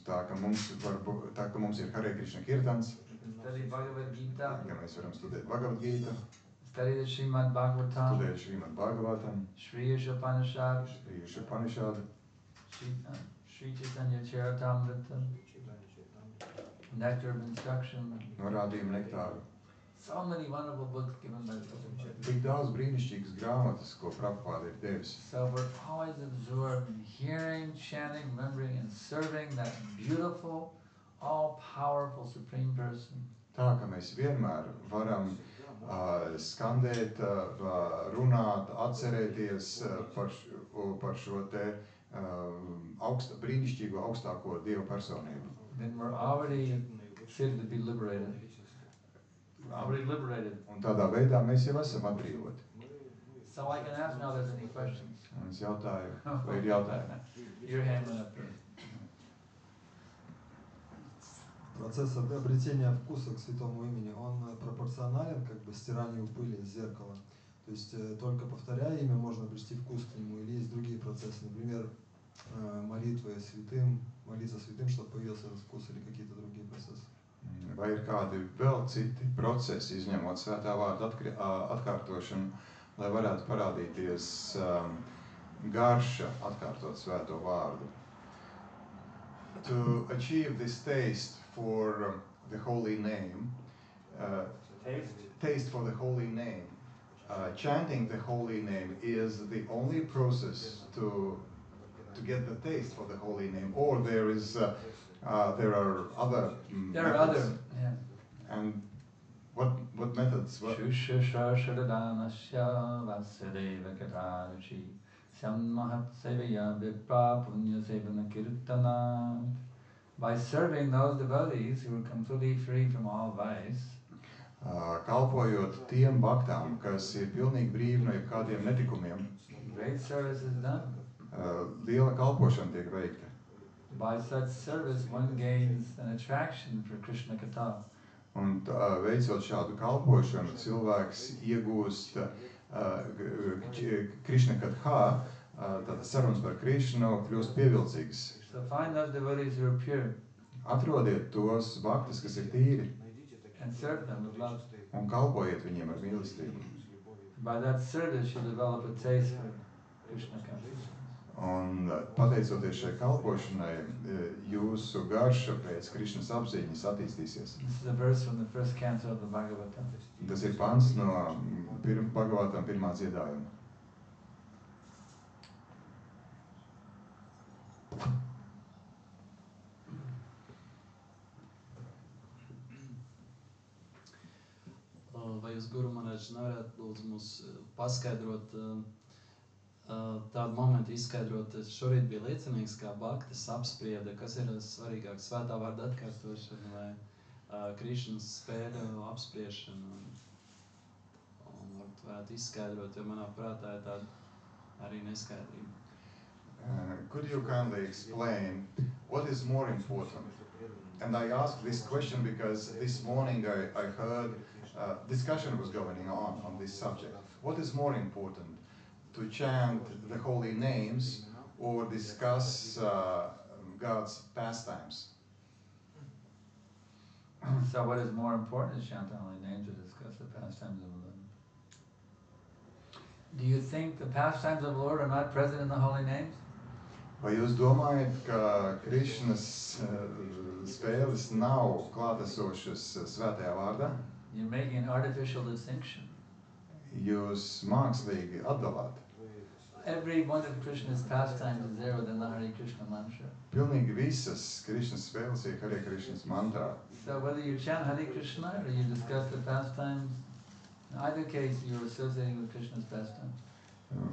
Tā ka mums ir Hare Krishna kirtans, study Bhagavad Gita, ka mēs varam studēt Bhagavad Gītu, study the Srimad Bhagavatam, studēt Srimad Bhagavatam, Shri Upanishad, Šri Upanishad, Shri Chaitanya Charitamrita, Nectar of Instruction. norādījumu nektāru. So many wonderful books given by Prabhupada. Tik daudz brīnišķīgas grāmatas, ko Prabhupada ir devis. So we're always absorbed in hearing, chanting, remembering, and serving that beautiful, all-powerful Supreme Person. Tā, ka mēs vienmēr varam skandēt, runāt, atcerēties par šo te brīnišķīgo augstāko Dievu personību. Then we're already considered to be liberated. We're already liberated. Un tādā veidā mēs jau esam atbrīvoti. So I can ask now if there's any questions. Un es jautāju, vai ir jautājumi? Your hand went up there. Процесс обретения вкуса к святому имени, он пропорционален как бы стиранию пыли с зеркала. То есть только повторяя имя можно обрести вкус к нему, или есть другие процессы, например, молитва святым, молиться святым, чтобы появился этот вкус, или какие-то другие процессы. Vai ir kādi vēl citi procesi, izņemot svētā vārda atkārtošanu, lai varētu parādīties garša atkārtot svēto vārdu? To achieve this taste for the holy name, taste for the holy name, chanting the holy name is the only process to get the taste for the holy name, or there are other methods. Yeah. And what methods? Shushusha Sharadanasya Vasudeva Katarachi Sammahat Sevaya Vipra Punya Sevana Kirtana. By serving those devotees who are completely free from all vice, Kalpojot tiem baktām, kas ir pilnīgi brīvi no jebkādiem netikumiem, great service is done. Liela kalpošana tiek veikta. By such service one gains an attraction for Krishna Katha. Un veicot šādu kalpošanu, cilvēks iegūst Krishna Katha, tātad sarunas par Krishnu kļūst pievilcīgas. So find those devotees who are pure. Atrodiet tos baktus, kas ir tīri, and serve them with love. Un kalpojiet viņiem ar mīlestību. By that service you develop a taste for Krishna consciousness. Un pateicoties šai kalpošanai, jūsu garša pēc Krišnas apziņas attīstīsies. This is a verse from the first canto of the Bhagavatam. Tas ir pants no Bhagavatam pirmā dziedājuma. Vai jūs, Guru Maharaj, nevarētu lūdzu mums paskaidrot tādu momentu, izskaidrot, šorīt bija liecinieks, kā bhaktis apsprieda, kas ir svarīgāk, svētā vārda atkārtošana vai Krišnas spēļu apspriešana. Un varētu izskaidrot, jo manā prātā ir tāda arī neskaidrība. Could you kindly explain what is more important? And I asked this question because this morning I heard discussion was going on this subject. What is more important, to chant the holy names or discuss God's pastimes? So what is more important is chant the holy names or discuss the pastimes of the Lord? Do you think the pastimes of the Lord are not present in the holy names? Vai jūs domājat, ka Krišnas spēles nav klātesošas svētajā vārdā? You're making an artificial distinction. Jūs mākslīgi atdalāt. Every one of Krishna's pastimes is there within the Hare Krishna mantra. Pilnīgi visas Krišnas spēles ir Hare Krišnas mantrā. So whether you chant Hare Krishna or you discuss the pastimes, in either case you're associating with Krishna's pastimes.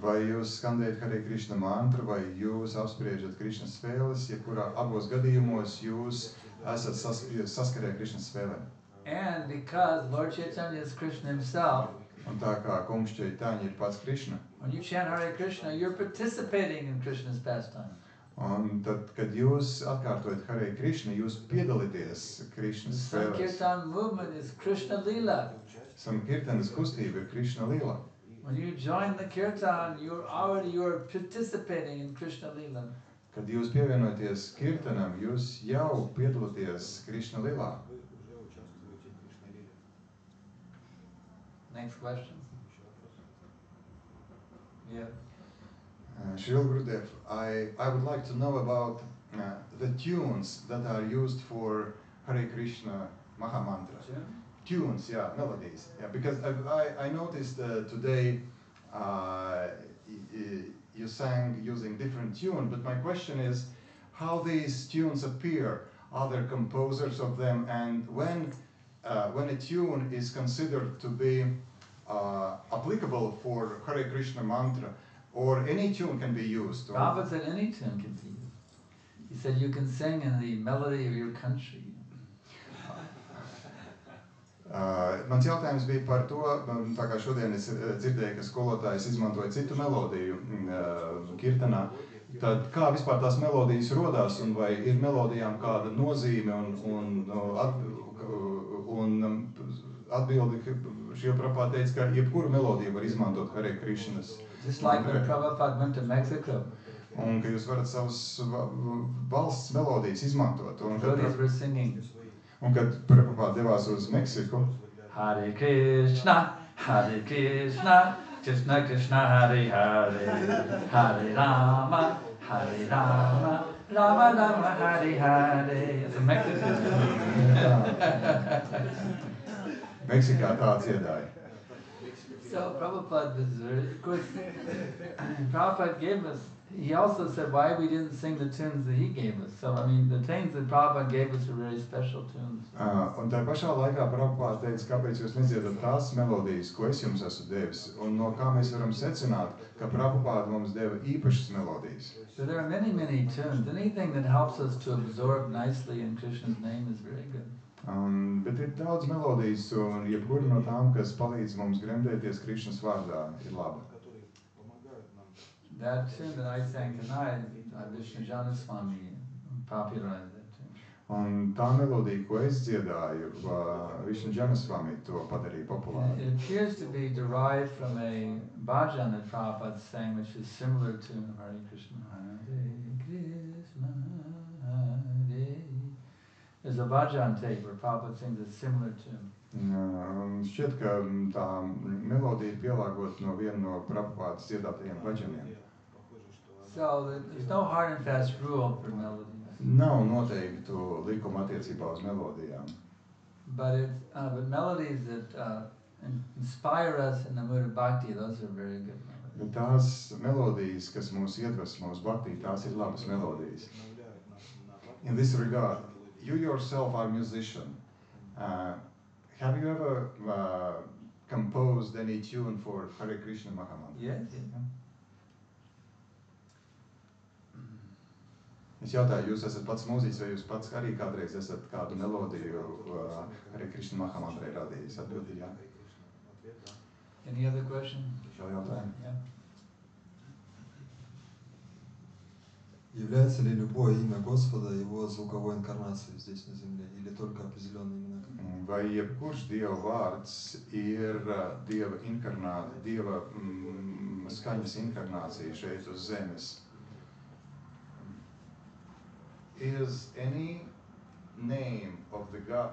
Vai jūs skandējat Hare Krishna mantru, vai jūs apspriežat Krišnas spēles, jebkurā abos gadījumos jūs esat saskarē Krišnas spēlēm. And because Lord Chaitanya is Krishna himself, Un tā kā kungs Chaitanya ir pats Krišna, when you chant Hare Krishna, you're participating in Krishna's pastime. Un tad, kad jūs atkārtojat Hare Krishna, jūs piedalīties The Krishnas spēlēs. Sankirtan movement is Krishna Lila. Sankirtanas kustība ir Krishna Lila. When you join the kirtan, you're participating in Krishna Lila. Kad jūs pievienojaties kirtanam, jūs jau piedalāties Krishna Lilā. Next question. Yeah. Srila Gurudev, I would like to know about the tunes that are used for Hare Krishna Mahamantra. Tunes, yeah, melodies. Yeah, because I noticed today you sang using different tunes, but my question is how these tunes appear, are there composers of them, and when a tune is considered to be applicable for Hare Krishna mantra, or any tune can be used. Prabhupada said any tune can be used. He said you can sing in the melody of your country. Mans jautājums bija par to, tā kā šodien es dzirdēju, ka skolotājs izmantoja citu melodiju kirtanā, tad kā vispār tās melodijas rodās un vai ir melodijām kāda nozīme un atbildi, šie Prabhupada teica, ka jebkuru melodiju var izmantot Hare Krishnas. Just like when Prabhupada went to Mexico. Un ka jūs varat savus valsts melodijas izmantot. Devotees were singing. Un kad Prabhupada devās uz Meksiku, Hare Krishna, Krishna Krishna, Hare Hare, Hare Rama, Rama Rama, Hare Hare. It's a Mexican. Meksikā tā dziedāja. So Prabhupada was very, of course, Prabhupada gave us, he also said why we didn't sing the tunes that he gave us. So I mean, the tunes that Prabhupada gave us are very special tunes. Un tā pašā laikā Prabhupada teica, kāpēc jūs nedziedat tās melodijas, ko es jums esmu devis, un no kā mēs varam secināt, ka Prabhupada mums deva īpašas melodijas. So there are many, many tunes. Anything that helps us to absorb nicely in Krishna's name is very good. Bet ir daudz melodijas, un jebkura no tām, kas palīdz mums gremdēties Krishnas vārdā, ir laba. That tune that I sang tonight, Vishnu Janaswami popularized that tune. Un tā melodija, ko es dziedāju, Vishnu Janaswami to padarīja populāru. It appears to be derived from a bhajan that Prabhupada sang, which is similar to Hare Krishna, Hare Krishna, Hare. There's a bhajan tape where Prabhupada sings a similar tune. Šķiet, ka tā melodija ir pielāgota no viena no Prabhupādas dziedātajiem bhajaniem. So there's no hard and fast rule for melodies. Nav noteiktu likuma attiecībā uz melodijām. But melodies that inspire us in the mood of bhakti, those are very good melodies. Bet tās melodijas, kas mūs iedvesmo uz bhakti, tās ir labas melodijas. In this regard, you yourself are a musician. Have you ever composed any tune for Hare Krishna Mahamantra? Yes. Es jautāju, jūs esat pats mūziķis, vai jūs pats arī kādreiz esat kādu melodiju Hare Krishna Mahamantrai radījis? Atbildi, jā. Any other question? Vēl jautājumu? Yeah. Является ли любое имя Господа его звуковой инкарнацией здесь на земле, или только определенные имена? Vai jebkurš Dieva vārds ir Dieva skaņas inkarnācija šeit uz zemes? Is any name of the God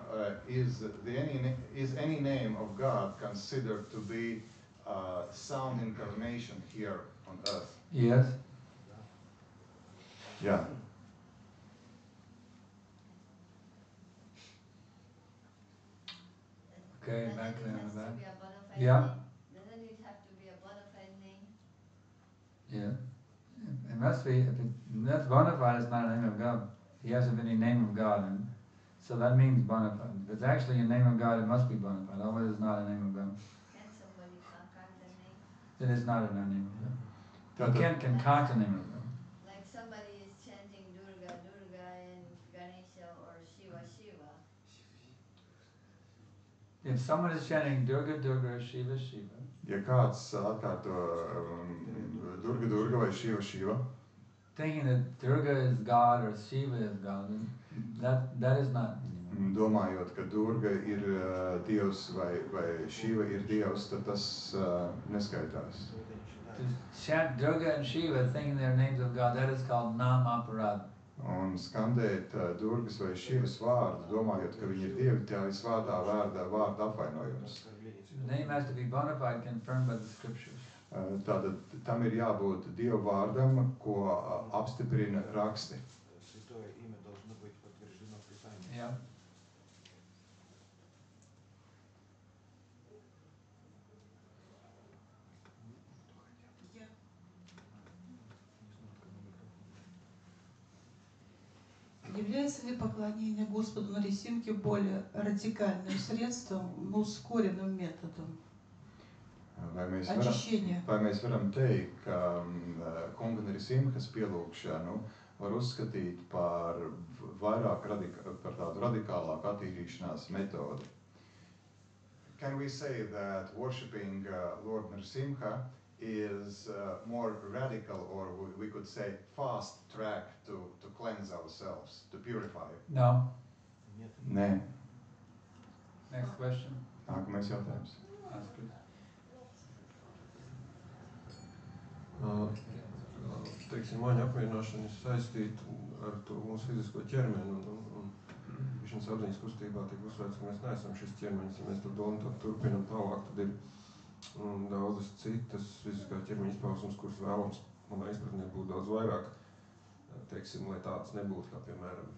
is any name of God considered to be sound incarnation here on earth? Yes. Yeah. Okay, back there in the back. Yeah. Yeah. Doesn't it have to be a bona fide name? Yeah. It must be, that's bona fide is not a name of God. He has to be a name of God, and so that means bona fide. If it's actually a name of God, it must be bona fide, otherwise it's not a name of God. Can somebody concoct the name? It is not a name of God. Tātad, You can't concoct a name of God. Like somebody is chanting Durga, Durga and Ganesha or Shiva, Shiva. If someone is chanting Durga, Durga, or Shiva, Shiva, ja kāds atkārto Durga, Durga vai Šiva, Šiva, thinking that Durga is God or Shiva is God. That is not. Domājot, ka Durga ir dievs vai Shiva ir dievs, tad tas neskaitās. To chant Durga and Shiva thinking their names of God, that is called Nam Aparad. Un skandēt Durgas vai Šivas vārdu, domājot, ka viņi ir dievi, tā ir svētā vārda apvainojums. The name has to be bona fide, confirmed by the scriptures. Tātad tam ir jābūt dievu vārdam, ko apstiprina raksti. Yeah. Является ли поклонение Господу на Нарисимхе более радикальным средством, ускоренным методом очищения? Vai mēs varam teikt, ka kunga Narisimhas pielūgšanu var uzskatīt par tādu radikālāku attīrīšanās metodi? Can we say that worshipping Lord Narasimha is more radical, or we could say fast track to cleanse ourselves, to purify? No. Nē. Next question. Nākamais jautājums. Ask it. Teiksim, maņa apmierināšana ir saistīta ar to mūsu fizisko ķermeni, un višanas apziņas kustībā tiek uzsvērts, ka mēs neesam šis ķermenis. Ja mēs to domu tad turpinam tālāk, tad ir daudzas citas fiziskā ķermeņa izpausmes, kuras vēlams, manā izpratnē, būtu daudz vairāk, teiksim, lai tādas nebūtu, kā, piemēram,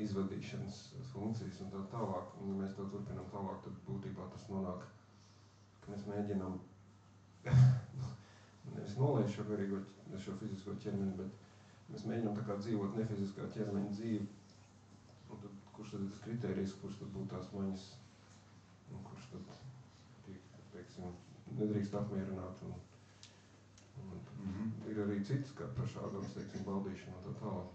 izvadīšanas funkcijas un tā tālāk. Un ja mēs to turpinam tālāk, tad būtībā tas nonāk, ka mēs mēģinam nevis nolaist šo fizisko ķermeni, bet mēs mēģinām tā kā dzīvot nefiziskā ķermeņa dzīvi. Un tad, kurš tad ir tas kritērijs, kurš tad būtu tās maņas, un kurš tad tiek, teiksim, nedrīkst apmierināt. Un ir arī cits, kā par šādām, teiksim, baldīšanu un tā tālāk.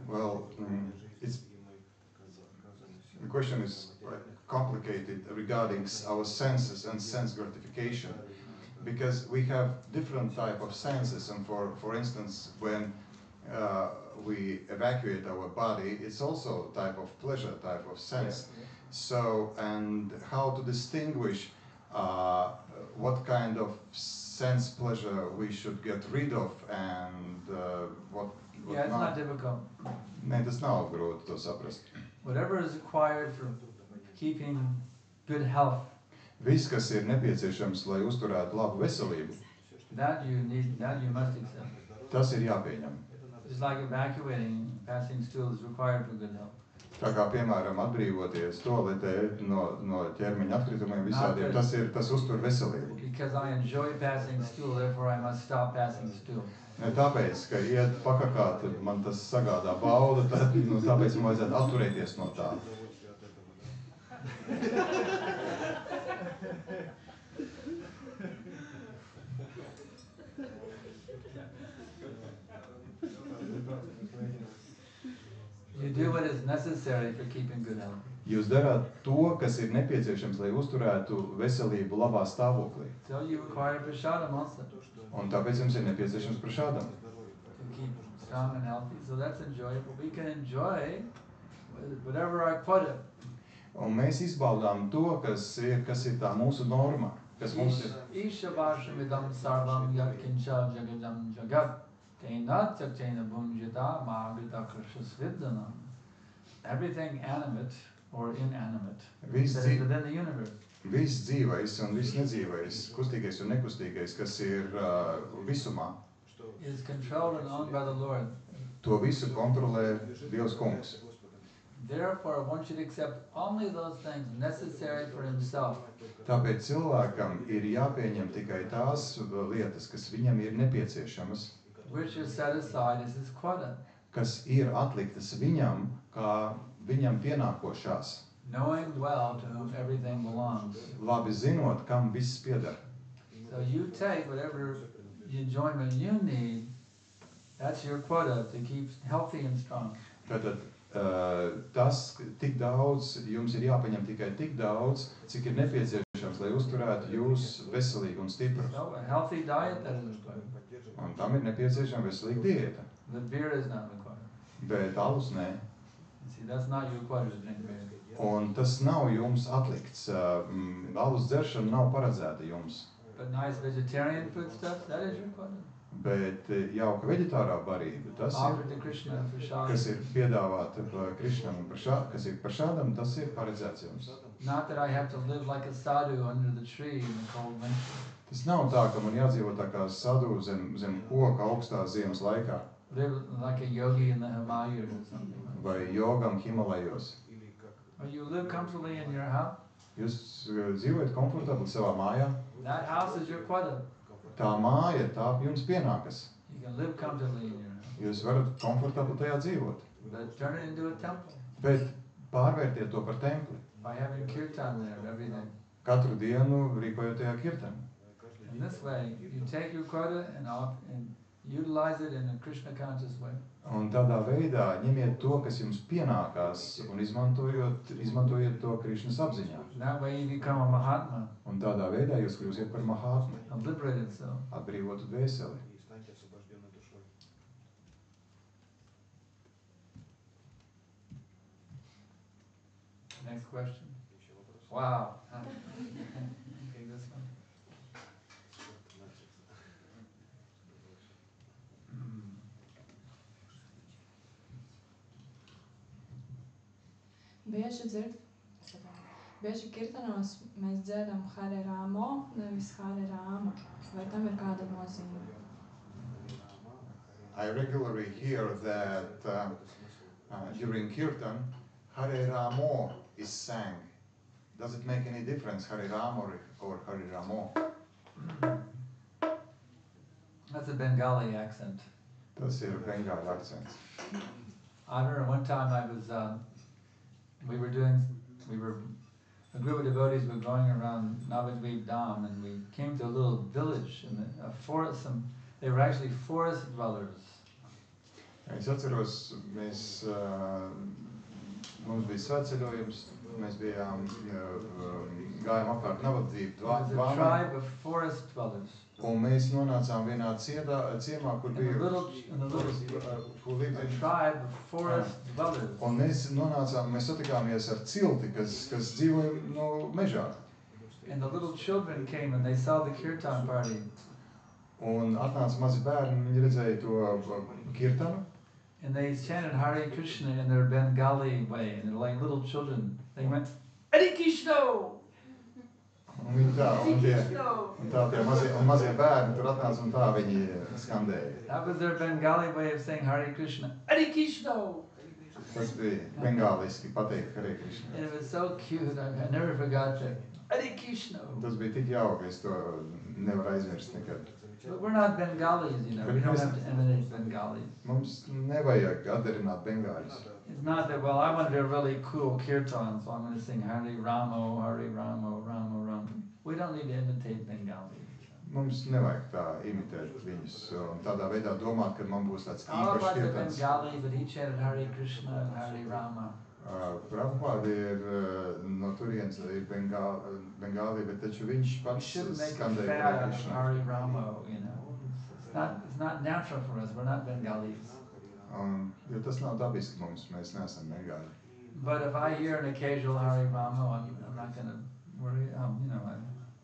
Well, the question is complicated regarding our senses and sense gratification, because we have different type of senses, and for instance, when we evacuate our body, it's also a type of pleasure, type of sense. So, and how to distinguish what kind of sense pleasure we should get rid of, and what Yeah, it's not difficult. Nē, tas nav grūti to saprast. Whatever is required for keeping good health, Viss, kas ir nepieciešams, lai uzturētu labu veselību, that you must accept. tas ir jāpieņem. Just like evacuating, passing stool is required for good health. Tā kā, piemēram, atbrīvoties toaletē no ķermeņa atkritumiem visādiem, tas uztur veselību. Because I enjoy passing stool, therefore I must stop passing stool. Ne tāpēc, ka iet pakakāt, man tas sagādā baudu, tad tāpēc man vajadzētu atturēties no tā. You do what is necessary for keeping good health. Jūs darāt to, kas ir nepieciešams, lai uzturētu veselību labā stāvoklī. So you require prasadam also. Un tāpēc jums ir nepieciešams prasadam. To keep strong and healthy, so that's enjoyable. We can enjoy whatever our quota. Un mēs izbaudām to, kas ir tā mūsu norma, kas mums ir. Isha vashamidam sarvam yatkincha jagadam jagat tena chaktena bunjita magrita krishasviddanam. Everything animate or inanimate that is within the universe. Viss dzīvais un viss nedzīvais, kustīgais un nekustīgais, kas ir visumā, is controlled and owned by the Lord. to visu kontrolē Dievs kungs. Therefore, one should accept only those things necessary for himself. Tāpēc cilvēkam ir jāpieņem tikai tās lietas, kas viņam ir nepieciešamas, Which is set aside as his quota, kas ir atliktas viņam, kā viņam pienākošās, knowing well to whom everything belongs. labi zinot, kam viss pieder. So you take whatever enjoyment you need, that's your quota to keep healthy and strong. Tātad tas tik daudz, jums ir jāpaņem tikai tik daudz, cik ir nepieciešams, nepieciešams, lai uzturētu jūs veselīgu un stipru. So a healthy diet, that is required. Un tam ir nepieciešama veselīga diēta. The beer is not required. Bet alus nē. You see, that's not your required to drink beer. Un tas nav jums atlikts. Alus dzeršana nav paredzēta jums. But nice vegetarian food stuff, that is required. Bet jauka veģetārā barība, tas Offered ir, to Krishna and Prasad. kas ir piedāvāta Krišnam un kas ir prašādam, tas ir paredzēts jums. Not that I have to live like a sadhu under the tree in the cold winter. Tas nav tā, ka man jādzīvo tā kā sadhu zem koka augstā ziemas laikā. Live like a yogi in the Himalayas or something. Vai jogam Himalajos. Or you live comfortably in your house. Jūs dzīvojat komfortabli savā mājā. That house is your quota. Tā māja, tā jums pienākas. You can live comfortably in your house. Jūs varat komfortabli tajā dzīvot. But turn it into a temple Bet pārvērtiet to par templi. by having kirtan there every day. Katru dienu rīkojot tajā kirtani. In this way, you take your quota and utilize it in a Krishna conscious way. Un tādā veidā ņemiet to, kas jums pienākās, un izmantojiet to Krišnas apziņā. That way you become a Mahatma, Un tādā veidā jūs kļūsiet par Mahātmu, a liberated soul. atbrīvotu dvēseli. Next question. Wow. Okay, this one. Bieži kirtanos mēs dziedam Hare Ramo, nevis Hare Rama. Vai tam ir kāda nozīme? I regularly hear that during kirtan, Hare Ramo is sang. Does it make any difference, Hare Ram or Hare Ramo? That's a Bengali accent. Tas ir Bengāļu akcents. I remember one time I was, a group of devotees were going around Navadvip Dham, and we came to a little village in a forest, and they were actually forest dwellers. Es atceros, mums bija svētceļojums, mēs bijām, gājām apkārt Navadvip It was a Dhāmai, tribe of forest dwellers. un mēs nonācām vienā ciemā, kur In a bija, little kur lived a tribe of forest dwellers. Un mēs satikāmies ar cilti, kas dzīvoja mežā. And the little children came and they saw the kirtan party. Un atnāca mazi bērni, viņi redzēja to kirtanu. And they chanted Hare Krishna in their Bengali way, and they're like little children. They went, Hare Krishna! Un viņi tā, tie mazie bērni tur atnāca un tā viņi skandēja. That was their Bengali way of saying Hare Krishna. Hare Krishna! Tas bija bengāliski pateikt Hare Krishna. And it was so cute. I never forgot that. Hare Krishna! Tas bija tik jauki, es to nevaru aizmirst nekad. But we're not Bengalis, you know. We don't have to imitate Bengalis. Mums nevajag atdarināt bengāļus. It's not that, well, I want to do a really cool kirtan, so I'm going to sing Hare Ramo, Hare Ramo, Ramo, Ramo. We don't need to imitate Bengalis. Mums nevajag tā imitēt viņus un tādā veidā domāt, ka man būs tāds All īpašs about the kirtans. Bengali, but he chanted Hare Krishna and Hare Rama. Prabhupāda ir no turienes ir Bengāli, bet taču viņš We pats shouldn't make a skandēja fad Hare out of Krishna. Hare Ramo, you know. It's not natural for us. We're not Bengalis. Jo tas nav dabiski mums, mēs neesam Bengāli. But if I hear an occasional Hare Ramo, I'm not going to worry. You know,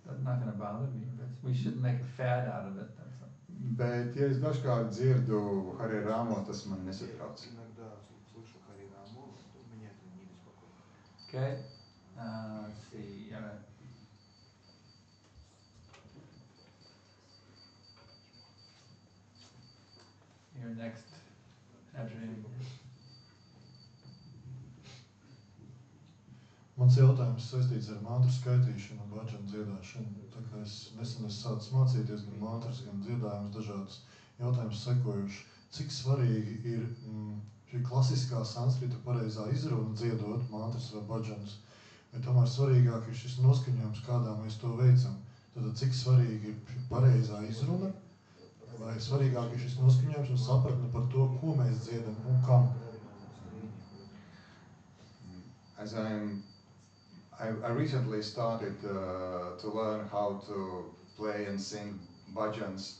that's not going to bother me. But we shouldn't make a fad out of it. That's all. Bet, ja es dažkārt dzirdu Hare Ramo, tas man nesatrauc. Okay. Let's see. Your next afternoon. Mans jautājums saistīts ar mantru skaitīšanu un bhaģanu dziedāšanu. Tā kā es nesen esmu sācis mācīties gan mantras, gan dziedājumus dažādus jautājumus sekojuši. Cik svarīgi ir šī klasiskā sanskrita pareizā izruna dziedot mantras vai bhaģanus, vai tomēr svarīgāk ir šis noskaņojums, kādā mēs to veicam? Tātad cik svarīgi ir šī pareizā izruna, vai svarīgāk ir šis noskaņojums un sapratne par to, ko mēs dziedam un kam? As I recently started to learn how to play and sing bhajans.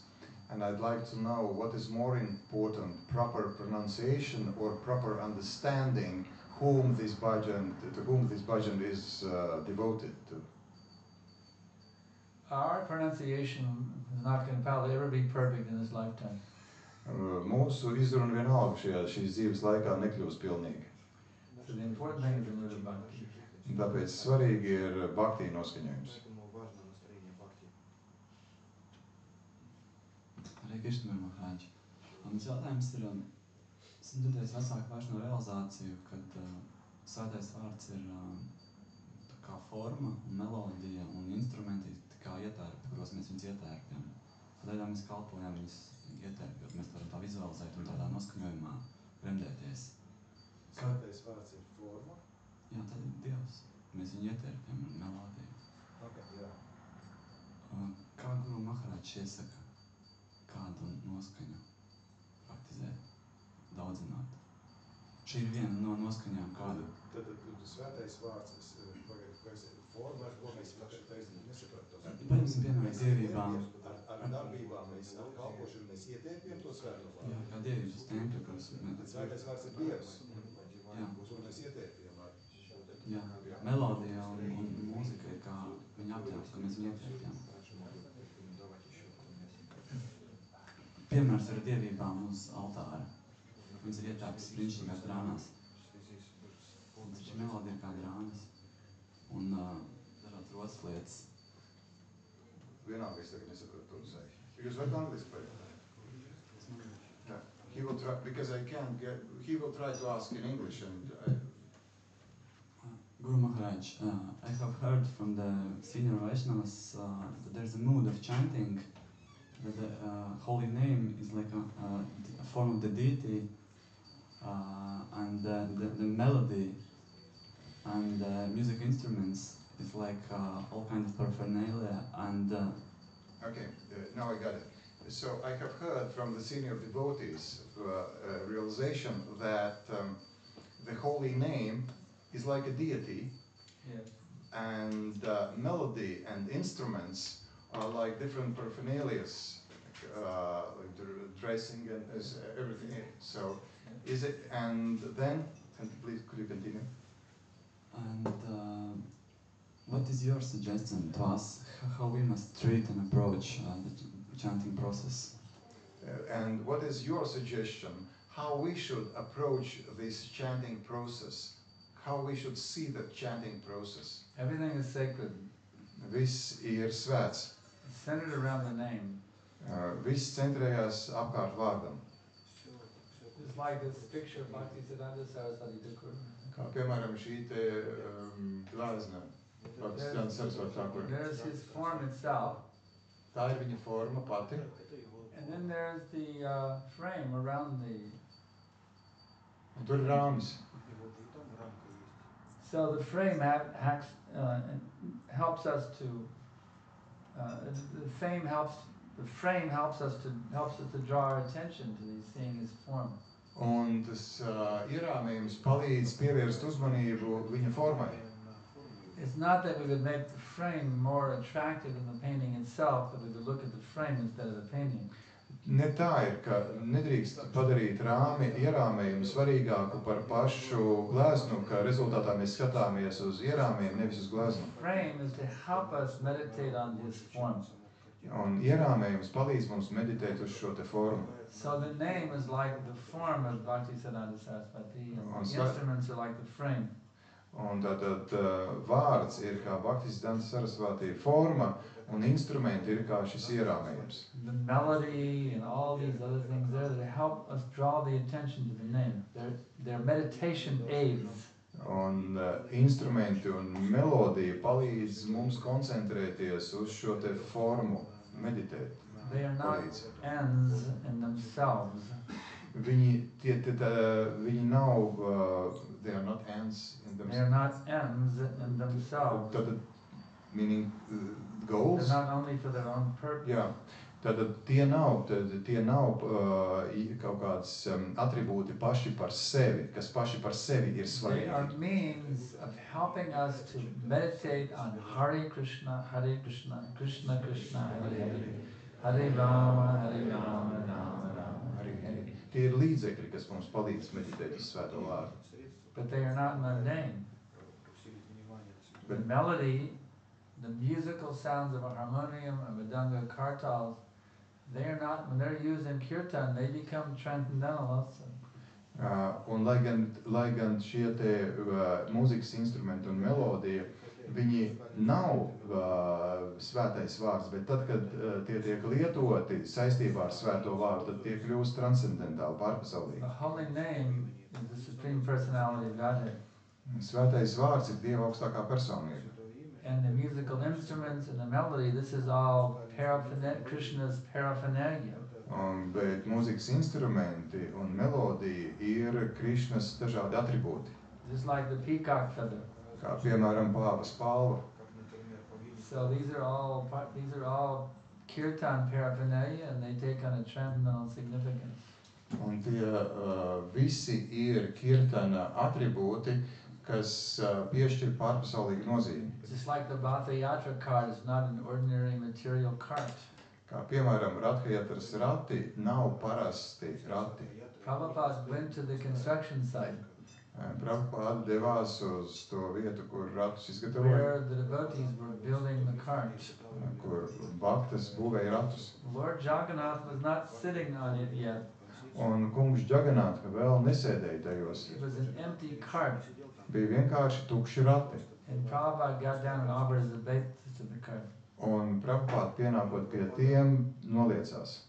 And I'd like to know what is more important, proper pronunciation or proper understanding to whom this bhajan is devoted to. Our pronunciation is not going to probably ever be perfect in this lifetime. Mūsu izruna vienalga šīs dzīves laikā nekļūs pilnīga. So the important thing is the mood of bhakti. Tāpēc svarīgi ir bhakti noskaņojums. Hare Krishna, Maharaj. Mans jautājums ir, esmu dzirdējis vecāku vēršanu realizāciju, kad svētais vārds ir tā kā forma, un melodija un instrumenti kā ietērpi, kuros mēs viņus ietērpjam. Tādēļ mēs kalpojam viņus ietērpjot, mēs varam tā vizualizēt un tādā noskaņojumā gremdēties. Svētais vārds ir forma? Jā, tad ir Dievs. Mēs viņu ietērpjam ar melodiju. Okay, jā. Kā Guru Maharaj iesaka, kādu noskaņu praktizēt, daudzināt? Šī ir viena no noskaņām, kādu. Tad svētais vārds, forma, ar ko mēs nesapratam. Paņemsim piemēram dievībām. Ar darbībām mēs kalpošanu, mēs ietērpjam to svēto vārdu. Jā, kā dievības tempļu, kuras Svētais vārds ir Dievs, jā. kur mēs ietērpjam. Jā, melodija un mūzika ir kā viņa apģērbs, ka mēs viņu ietērpjam. Piemērs ar dievībām uz altāra. Viņas ir ietērptas brīnišķīgās drānās. Šī melodija ir kā drānas un dažādas rotas lietas. Vienalga, es tagad nesaprotu to uzsēju. Jūs varat angliski pajautāt? He will try, because I can't get, he will try to ask in English and Guru Maharaj, I have heard from the senior Vaishnavas that there's a mood of chanting, that the holy name is like a form of the deity, and the melody and the music instruments is like all kinds of paraphernalia and... Okay, now I got it. So I have heard from the senior devotees realization that the holy name is like a deity, yes. And melody and instruments are like different paraphernalia, like the dressing and everything. So is it, and then, please could you continue? And what is your suggestion to us how we must treat and approach the chanting process? And what is your suggestion how we should approach this chanting process? How we should see the chanting process? Everything is sacred. Viss ir svēts. It's centered around the name. Viss centrējās apkārt vārdam. It's like this picture of Bhaktisiddhanta Saraswati Thakur. Kā piemēram šī te glāzna. There's his form itself. Tā ir viņa forma pati. And then there's the frame around the... Un tur ir rāmis. So the frame helps us to... the frame helps us to draw our attention to these, seeing his form. Un tas ierāmījums palīdz pievērst uzmanību viņa formai. It's not that we would make the frame more attractive than the painting itself, but we would look at the frame instead of the painting. Ne tā ir, ka nedrīkst padarīt rāmi ierāmējumu svarīgāku par pašu gleznu, ka rezultātā mēs skatāmies uz ierāmējumu, nevis uz gleznu. Frame is to help us meditate on his form. Un ierāmējums palīdz mums meditēt uz šo te formu. So the name is like the form of Bhaktisiddhanta Saraswati, and the instruments are like the frame. Un tātad vārds ir kā Bhaktisiddhanta Sarasvati forma, un instrumenti ir kā šis ierāmējums. The melody and all these other things there that help us draw the attention to the name. They're meditation aids. Un instrumenti un melodija palīdz mums koncentrēties uz šo te formu, meditēt. They are not ends in themselves. Viņi nav, they are not ends in themselves. They are not ends in themselves. Tātad, meaning goals? They're not only for their own purpose. Jā, Tad tie nav kaut kāds atribūti paši par sevi, kas paši par sevi ir They are svarīgi. means of helping us to meditate on Hare Krishna, Krishna Krishna, Hare Hare, Hare Rama, Rama Rama, Hare Hare. Tie ir līdzekļi, kas mums palīdz meditēt uz svēto vārdu. But they are not mundane. The melody, the musical sounds of a harmonium, a mridanga, kartals, they are not, when they're used in kirtan, they become transcendental also. Un lai gan šie te mūzikas instrumenti un melodija, viņi nav svētais vārds, bet tad, kad tie tiek lietoti saistībā ar svēto vārdu, tad tie kļūst transcendentāli, pārpasaulīgi. The holy name is the supreme personality of Godhead. Svētais vārds ir Dieva augstākā personība. And the musical instruments and the melody, this is all Krishna's paraphernalia. Bet mūzikas instrumenti un melodija ir Krišnas dažādi atribūti. Just like the peacock feather. Kā piemēram pāvas palva. So these are all kirtan paraphernalia, and they take on a transcendental significance. Un tie visi ir kirtana atribūti, kas piešķir pārpasaulīgu nozīmi. Just like the Bhatha Yatra cart is not an ordinary material cart. Kā piemēram Rathayatras rati nav parasti rati. Prabhupada went to the construction site. Prabhupada devās uz to vietu, kur ratus izgatavoja. Where the devotees were building the cart. Kur bhaktas būvēja ratus. Lord Jagannath was not sitting on it yet. Un kungs Jagannath vēl nesēdēja tajos. It was an empty cart. Bija vienkārši tukši rati. And Prabhupada got down and offered his obeisance to the cart. Un Prabhupada pienākot pie tiem noliecās.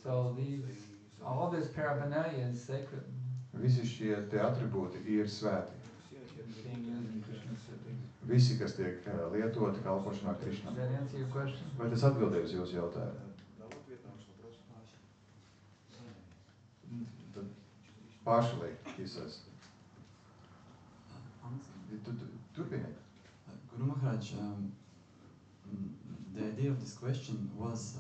So all this paraphernalia is sacred. Visi šie te atribūti ir svēti. Being used in Krishna's service. Visi, kas tiek lietoti kalpošanā Krišnam. Does that answer your question? Vai tas atbildēja uz jūsu jautājumu? Partially, he says. Turpiniet. Guru Maharaj, the idea of this question was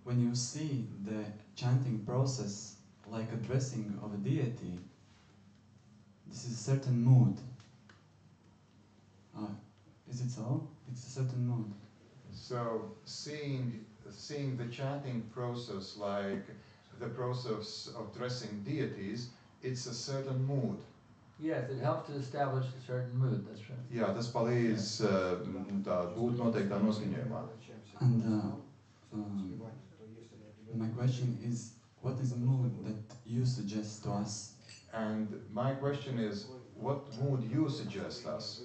when you see the chanting process like addressing of a deity, this is a certain mood. Is it so? It's a certain mood. So seeing the chanting process like the process of addressing deities, it's a certain mood. Yes, it helps to establish a certain mood, that's right. Jā, tas palīdz tā būt noteiktā noskaņojumā. And my question is, what is a mood that you suggest to us? And my question is, what mood you suggest us?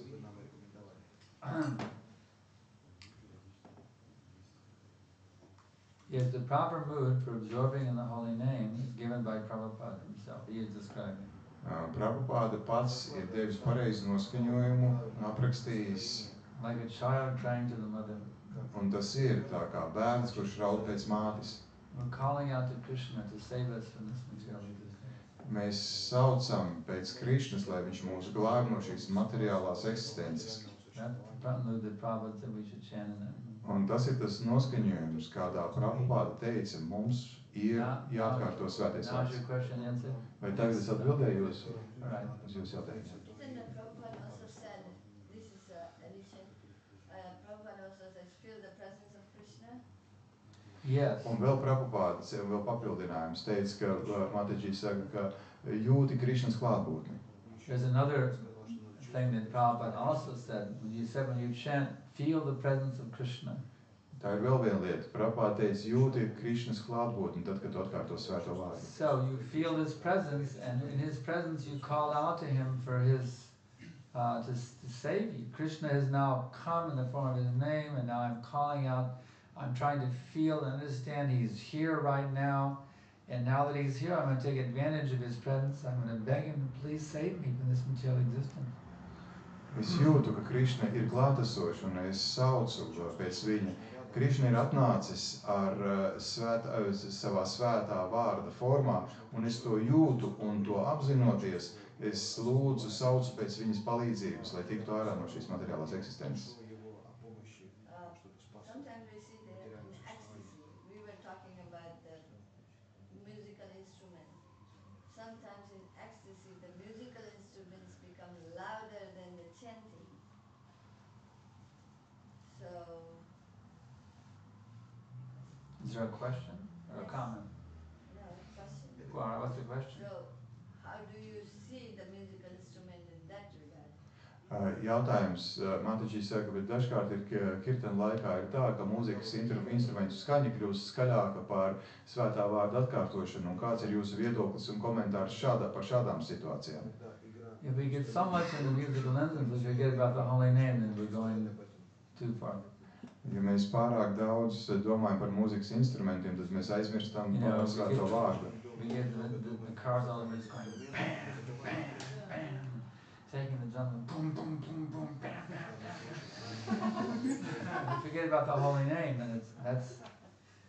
Yes, the proper mood for absorbing in the holy name is given by Prabhupada himself. He is describing. Prabhupada pats ir devis pareizu noskaņojumu un aprakstījis. Like a child crying to the mother. Un tas ir tā kā bērns, kurš raud pēc mātes. We're calling out to Krishna to save us from this material existence. Mēs saucam pēc Krišnas, lai viņš mūs glāb no šīs materiālās eksistences. That mood that Prabhupada said we should chant in that mood. Un tas ir tas noskaņojums, kādā Prabhupada teica, mums ir jāatkārto svētais vārds. Vai tagad es atbildēju uz jūsu jautājumu? Then the Prabhupada also said, this is addition, Prabhupada also says, feel the presence of Krishna. Yes. Un vēl Prabhupada, vēl papildinājums, teica, ka Mataji saka, ka jūti Krišnas klātbūtni. There's another thing that Prabhupada also said, when you chant, feel the presence of Krishna. Tā ir vēl viena lieta. Prabhupada teica, jūti Krišnas klātbūtni, tad, kad tu atkārto svēto vārdu. So you feel his presence, and in his presence you call out to him for his, to save you. Krishna has now come in the form of his name, and now I'm calling out, I'm trying to feel and understand he's here right now, and now that he's here, I'm going to take advantage of his presence. I'm going to beg him to please save me from this material existence. Es jūtu, ka Krišna ir klātesoša, un es saucu pēc viņa. Krišna ir atnācis ar savā svētā vārda formā, un es to jūtu, un to apzinoties, es lūdzu, saucu pēc viņas palīdzības, lai tiktu ārā no šīs materiālās eksistences. sometimes we see they're in ecstasy. We were talking about the musical instrument. Sometimes in ecstasy, the musical instruments become louder than the chanting. So, Is there a question or a comment? no, question. Well, what's the question? So, how do you see the musical instrument in that regard? Jautājums Mataģī saka, bet dažkārt ir kirtena laikā ir tā, ka mūzikas instrumentu skaņa kļūst skaļāka par svētā vārda atkārtošanu. Un kāds ir jūsu viedoklis un komentārs par šādām situācijām? If we get so much into musical instruments, we forget about the holy name, then we're going too far. Ja mēs pārāk daudz domājam par mūzikas instrumentiem, tad mēs aizmirstam par svēto vārdu. We get the cars all over, it's going bam, bam, bam. Taking the drum and boom, boom, boom, boom, bam, bam, bam. We forget about the holy name, and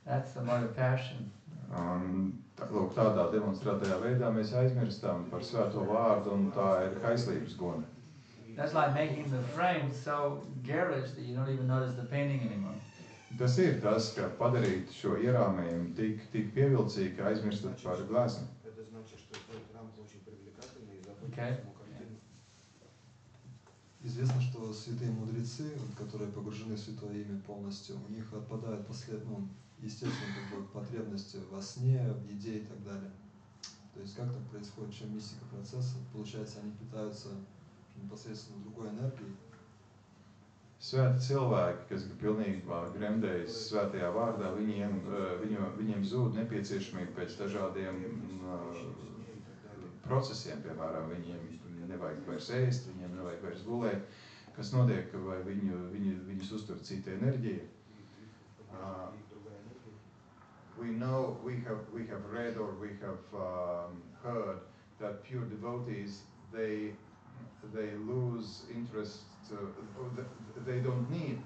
that's the mode of passion. Lūk, tādā demonstrētajā veidā mēs aizmirstam par svēto vārdu, un tā ir kaislības gona. That's like making the frame so garish that you don't even notice the painting anymore. Tas ir tas, ka padarīt šo ierāmējumu tik pievilcīgi, ka aizmirstat par gleznu. Okay. Известно, что святые мудрецы, которые погружены в святое имя полностью, у них отпадают естественно, потребности во сне, в еде и так далее. То есть как так происходит, чем мистика процесса? Получается, они питаются непосредственно другой энергией. Svēti cilvēki, kas ir pilnībā gremdējas svētajā vārdā, viņiem zūd nepieciešamība pēc dažādiem procesiem, piemēram, viņiem nevajag vairs ēst, viņiem nevajag vairs gulēt, kas notiek, vai viņus uztur cita enerģija. We know, we have read or we have heard that pure devotees, they lose interest. They don't need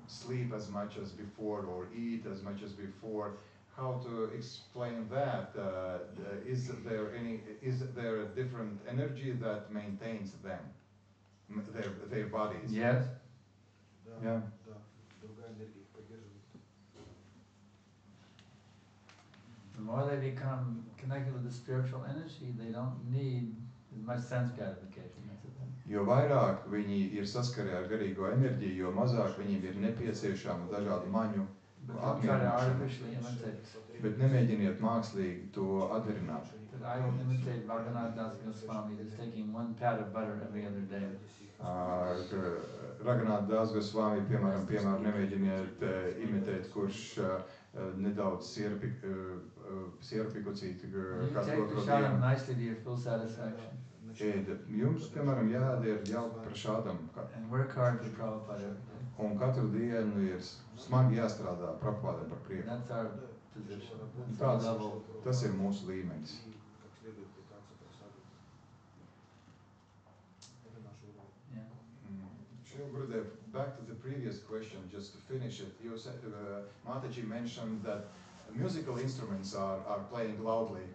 sleep as much as before or eat as much as before. How to explain that? Is there a different energy that maintains them, their bodies? Yes. Yeah. The more they become connected with the spiritual energy, they don't need as much sense gratification. Jo vairāk viņi ir saskarē ar garīgo enerģiju, jo mazāk viņiem ir nepieciešama dažādu maņu apmierināšana. Bet nemēģiniet mākslīgi to atdarināt. I imitate Raghunath Das Goswami, who's taking one pat of butter every other day. Raghunath Das Goswami, piemēram, nemēģiniet imitēt, kurš nedaudz sierpikucīt kādu otru dienu. Nicely to your full satisfaction. Jums, piemēram, jāiet jauki prašādam. And work hard for Prabhupada every day. Un katru dienu ir smagi jāstrādā Prabhupādam par prieku. That's our position. Tas ir mūsu līmenis. Srila Gurudev, back to the previous question, just to finish it. You said, Mataji mentioned that musical instruments are playing loudly,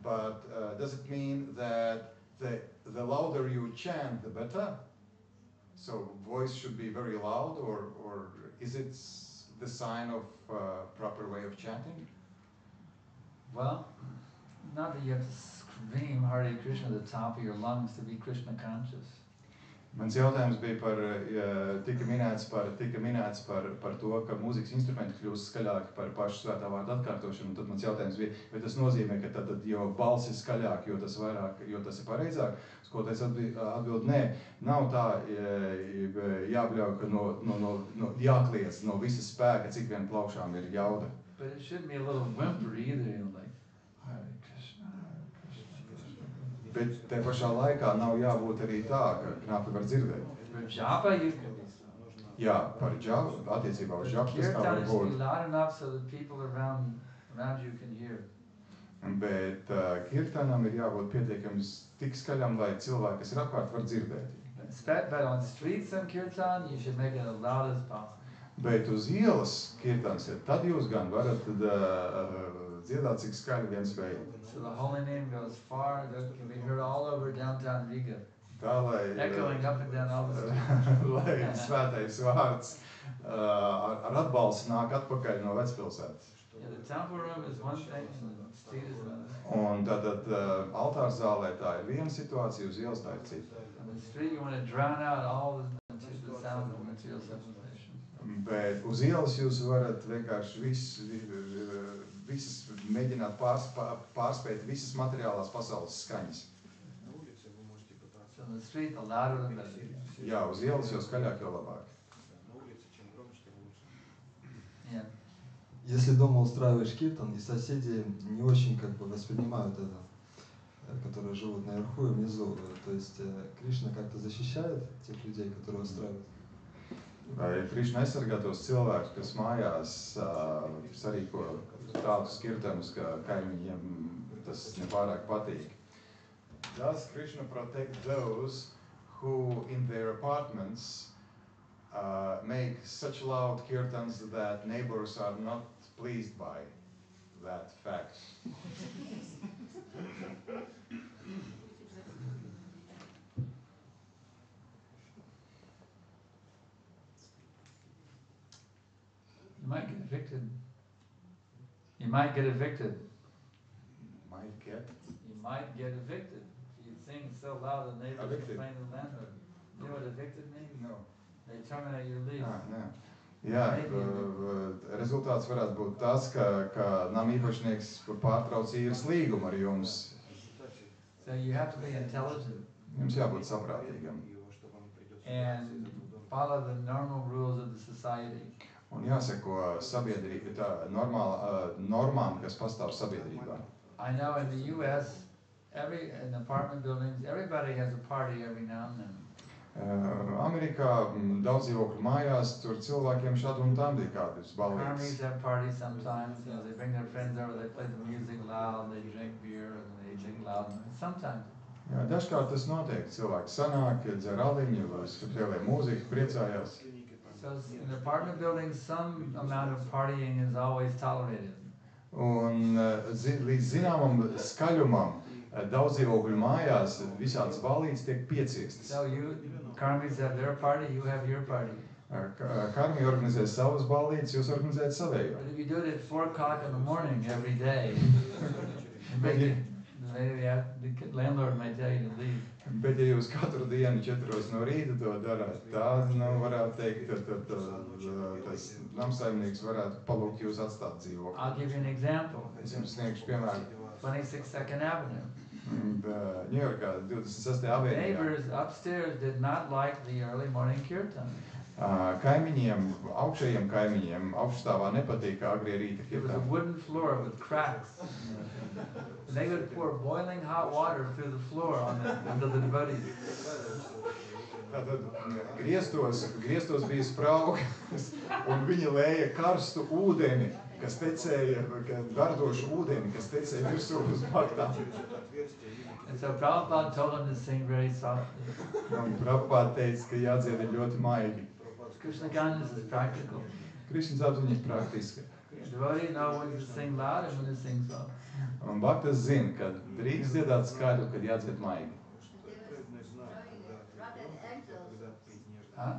but does it mean that the louder you chant, the better? So voice should be very loud, or is it the sign of proper way of chanting? Well, not that you have to scream Hare Krishna at the top of your lungs to be Krishna conscious. Mans jautājums bija tika minēts par to, ka mūzikas instrumenti kļūst skaļāki par pašu svētā vārda atkārtošanu. Un tad mans jautājums bija, vai tas nozīmē, ka tad, jo balss ir skaļāk, jo tas ir pareizāk? Skolotais atbild, nē, nav tā jābļauj, ka jākliedz no visa spēka, cik vien plaukšām ir jauda. But it shouldn't be a little whimpery either, like, Hare Krishna, Hare Krishna. Bet te pašā laikā nav jābūt arī tā, ka knapi var dzirdēt. For japa, you can be. Jā, par džabu, attiecībā uz džabu tas tā var būt. Kirtan is loud enough so that people around you can hear. Bet kirtanam ir jābūt pietiekami tik skaļam, lai cilvēki, kas ir apkārt, var dzirdēt. But on the streets and kirtan, you should make it as loud as possible. Bet uz ielas kirtans ir, tad jūs gan varat dziedāt, cik skaļi viens veids. So the holy name goes far, that can be heard all over downtown Riga. Tā, lai, echoing up and down all the street. lai svētais vārds ar atbalstu nāk atpakaļ no vecpilsētas. Yeah, the temple room is one thing and the street is another. Un tātad altārs zālē tā ir viena situācija, uz ielas tā ir cita. On the street you want to drown out all the sound of material civilization. Bet uz ielas jūs varat vienkārši visas mēģināt pārspēt visas materiālās pasaules skaņas. So on the street, the louder the better. Jā, uz ielas jau skaļāk, jau labāk. Yeah. Если дома устраиваешь киртан, и соседи не очень как бы воспринимают это, которые живут наверху и внизу, то есть Кришна как-то защищает тех людей, которые устраивают. Vai Krišna aizsargā tos cilvēkus, kas mājās sarīko tādus kirtanus, ka kaimiņiem tas nepārāk patīk? Does Krishna protect those who in their apartments make such loud kirtans that neighbors are not pleased by that fact? You might get evicted. You might get evicted. Might get? You might get evicted. If you sing so loud the neighbors complain to the landlord. You know what evicted means? No. They terminate your lease. Jā, rezultāts varētu būt tas, ka nama īpašnieks pārtrauc īres līgumu ar jums. So you have to be intelligent. Jums jābūt saprātīgam. And follow the normal rules of the society. Un jāseko sabiedrība, tā normām, kas pastāv sabiedrībā. I know in the US, in apartment buildings, everybody has a party every now and then. Amerikā daudz dzīvokļu mājās, tur cilvēkiem šādi un tam bija kādas balītes. Armies have parties sometimes, you know, they bring their friends over, they play the music loud, they drink beer, and they drink loud. Sometimes. Jā, dažkārt tas notiek. Cilvēki sanāk, dzer aliņu, spēlē mūziku, priecājās. So in the apartment buildings, some amount of partying is always tolerated. Un līdz zināmam skaļumam daudz dzīvokļu mājās visādas balītes tiek pieciestas. So Karmis have their party, you have your party. Karmi organizē savas balītes, jūs organizējat savējo. But if you do it at 4 o'clock in the morning every day, maybe the landlord may tell you to leave. Bet ja jūs katru dienu 4 no rīta to darāt, tad, varētu teikt, tas namsaimnieks varētu palūgt jūs atstāt dzīvokli. I'll give you an example. Es jums sniegšu piemēru. 26 2nd Avenue. Ņujorkā, 26. avēnijā. Neighbors upstairs did not like the early morning kirtan. Kaimiņiem, augšējiem kaimiņiem, augšstāvā nepatīk agrie rīta It was a kirtani. wooden floor with cracks. And they would pour boiling hot water through the floor onto the devotees. Tātad griestos bija spraugas, un viņi lēja karstu ūdeni, kas tecēja, gardošu ūdeni, kas tecēja virsū uz baktām. And so Prabhupada told him to sing very softly. Un Prabhupada teica, ka jādzied ļoti maigi. Krishna consciousness is practical. Krishnas apziņa ir praktiska. Devotees know when to sing loud and when to sing soft. Un baktas zina, ka drīkst dziedāt skaļu, kad jādzied maigi. Huh?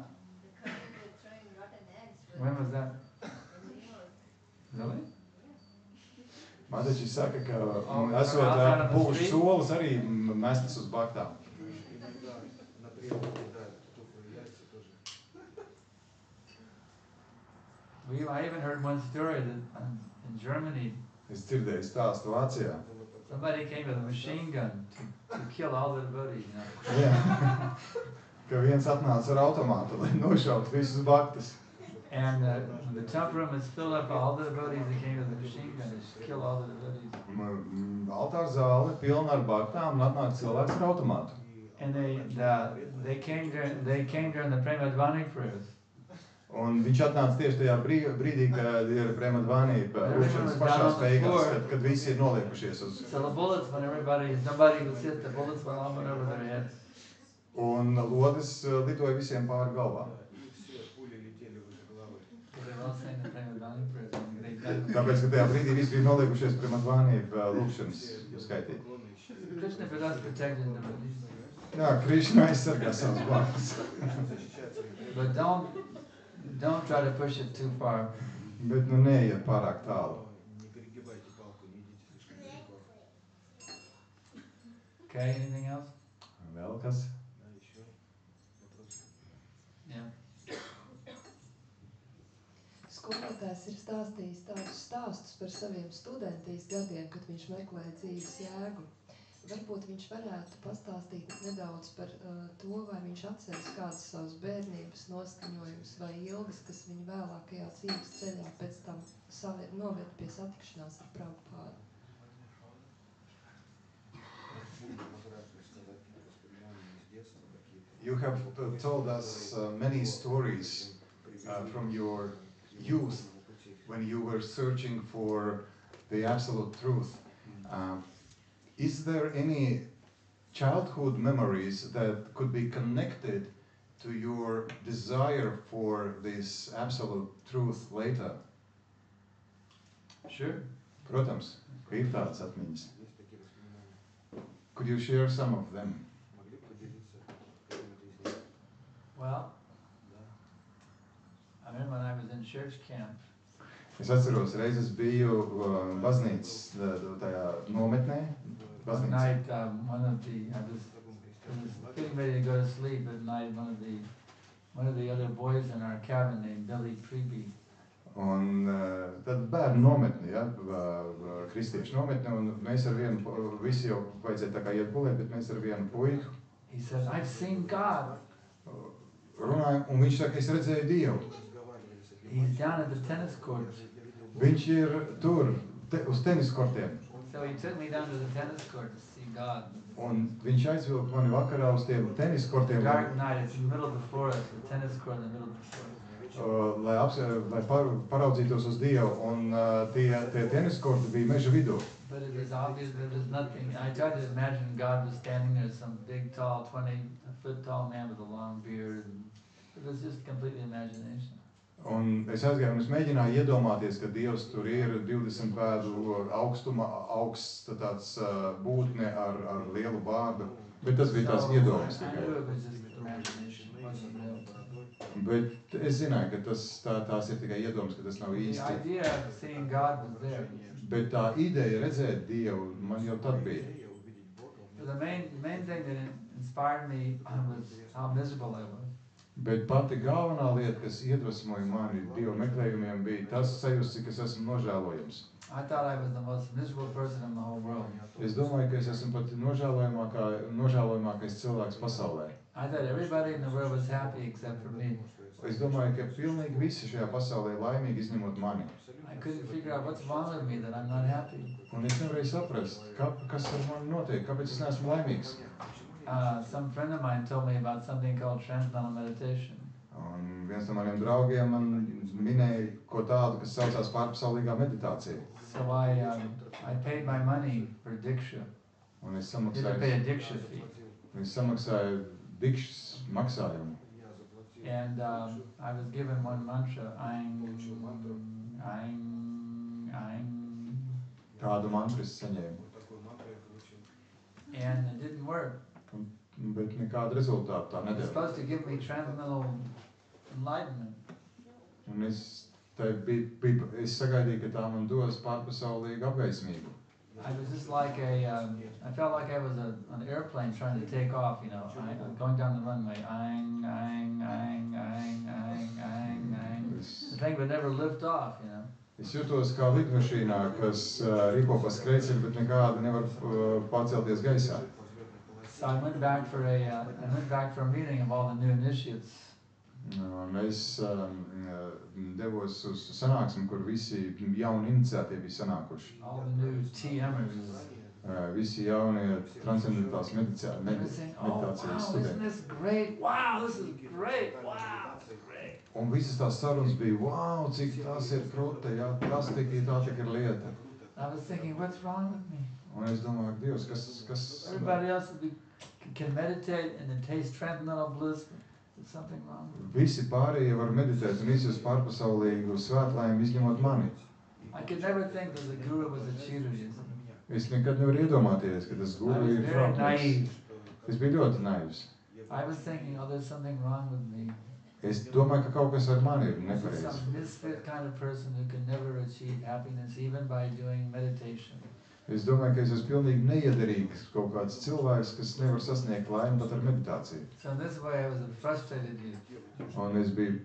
When was that? Really? Matači saka, ka esot pūšu solis arī mestas uz baktām. I even heard one story that in Germany, Es dzirdēju stāstu Vācijā. somebody came with a machine gun to kill all the devotees. You know? Jā, ka viens atnāca ar automātu, lai nošautu visus baktas. And the temple room is filled up, all the devotees that came with a machine gun to kill all the devotees. Altāra zāle pilna ar baktām un atnāk cilvēks ar automātu. And they came during the Premadvani prayers. Un viņš atnāca tieši tajā brīdī, kad ir Premadvani lūkšanas pašās beigās, kad visi ir noliekušies uz. So the bullets, when nobody was hit, the bullets went all over their heads. Un lodes lidoja visiem pāri galvām. Tāpēc, ka tajā brīdī visi bija noliekušies Premadvani lūkšanas skaitīt. Krishna for us protected devotees. Jā, Krišna aizsargā savus bākus. But don't try to push it too far. Bet nu neiet pārāk tālu. Okay, anything else? Vēl kas? Yeah. Skolotājs ir stāstījis tādus stāstus par saviem studentīs gadiem, kad viņš meklēja dzīves jēgu. Varbūt viņš varētu pastāstīt nedaudz par to, vai viņš atceras kādas savas bērnības noskaņojumus vai ilgas, kas viņa vēlākajā dzīves ceļā pēc tam noved pie satikšanās ar Prabhupādu. You have told us many stories from your youth when you were searching for the absolute truth. Is there any childhood memories that could be connected to your desire for this absolute truth later? Sure. Protams, ka ir tādas atmiņas. Could you share some of them? Well, I remember when I was in church camp. Es atceros, reiz es biju baznīcas tajā nometnē. One night, I was getting ready to go to sleep at night. One of the other boys in our cabin named Billy Preby. Un tad bērnu nometni, ja, kristiešu nometni, un mēs ar vienu, visi jau vajadzēja tā kā iet gulēt, bet mēs ar vienu puiku. He said, I've seen God. Runājam, un viņš saka, es redzēju Dievu. He's down at the tennis courts. Viņš ir tur, uz tenis kortiem. So he took me down to the tennis court to see God. Un viņš aizvilka mani vakarā uz tiem tenis kortiem. Dark night, it's in the middle of the forest, the tennis court in the middle of the forest. Lai paraudzītos uz Dievu, un tie tenis korti bija meža vidū. But it was obvious there was nothing. I tried to imagine God was standing there, some big, tall, 20-foot tall man with a long beard. And it was just completely imagination. Un es aizgāju, un es mēģināju iedomāties, ka Dievs tur ir 20 pēdu augstuma, augsts tāds būtne ar lielu vārdu. Bet tas bija tās iedomas tikai. Bet es zināju, ka tās ir tikai iedomas, ka tas nav īsti. Bet tā ideja redzēt Dievu man jau tad bija. The main thing that inspired me was how miserable I was. Bet pati galvenā lieta, kas iedvesmoja mani Dieva meklējumiem, bija tas sajūta, cik es esmu nožēlojams. I thought I was the most miserable person in the whole world. Es domāju, ka es esmu pat nožēlojamākais cilvēks pasaulē. I thought everybody in the world was happy except for me. Es domāju, ka pilnīgi visi šajā pasaulē laimīgi izņemot mani. I couldn't figure out what's wrong with me that I'm not happy. Un es nevarēju saprast, kas ar mani notiek, kāpēc es neesmu laimīgs. Some friend of mine told me about something called transcendental meditation. Un viens no maniem draugiem man minēja ko tādu, kas saucās pārpasaulīgā meditācija. So I paid my money for diksha. Un es Didn't pay a diksha fee. samaksāju dikšas maksājumu. And I was given one mantra, Tādu mantru es saņēmu. And it didn't work. Bet nekādu rezultātu tā It was nedēļa. supposed to give me transcendental enlightenment. Un es sagaidīju, ka tā man dos pārpasaulīgu apgaismību. I was just like I felt like I was an airplane trying to take off, you know, going down the runway. The thing would never lift off, you know. Es jutos kā lidmašīnā, kas ripo pa skrejceļu, bet nekādi nevar pacelties gaisā. So I went back for a meeting of all the new initiates. Un es devos uz sanāksmi, kur visi jauni iniciētie bija sanākuši. All the new TMers. Visi jaunie transcendentāls meditācijas Wow, studenti. isn't this great? Wow, this is great. Wow, this is great. Un visas tās sarunas bija, wow, cik tas ir krūte, jā, tā tik ir lieta. I was thinking, what's wrong with me? Un es domāju, Dievs, kas... Everybody else can meditate and taste transcendental bliss. Is something wrong? Visi pārējie var meditēt un izjust pārpasaulīgu svētlaimi, izņemot mani. I could never think that the guru was a cheater. Es nekad nevaru iedomāties, ka tas guru ir fraudnieks. Es biju ļoti naivs. I was thinking, oh, there's something wrong with me. Es domāju, ka kaut kas ar mani ir This is nepareizi. some misfit kind of person who can never achieve happiness even by doing meditation. Es domāju, ka es esmu pilnīgi neiederīgs kaut kāds cilvēks, kas nevar sasniegt laimi pat ar meditāciju. So in this way I was a frustrated youth. Un es biju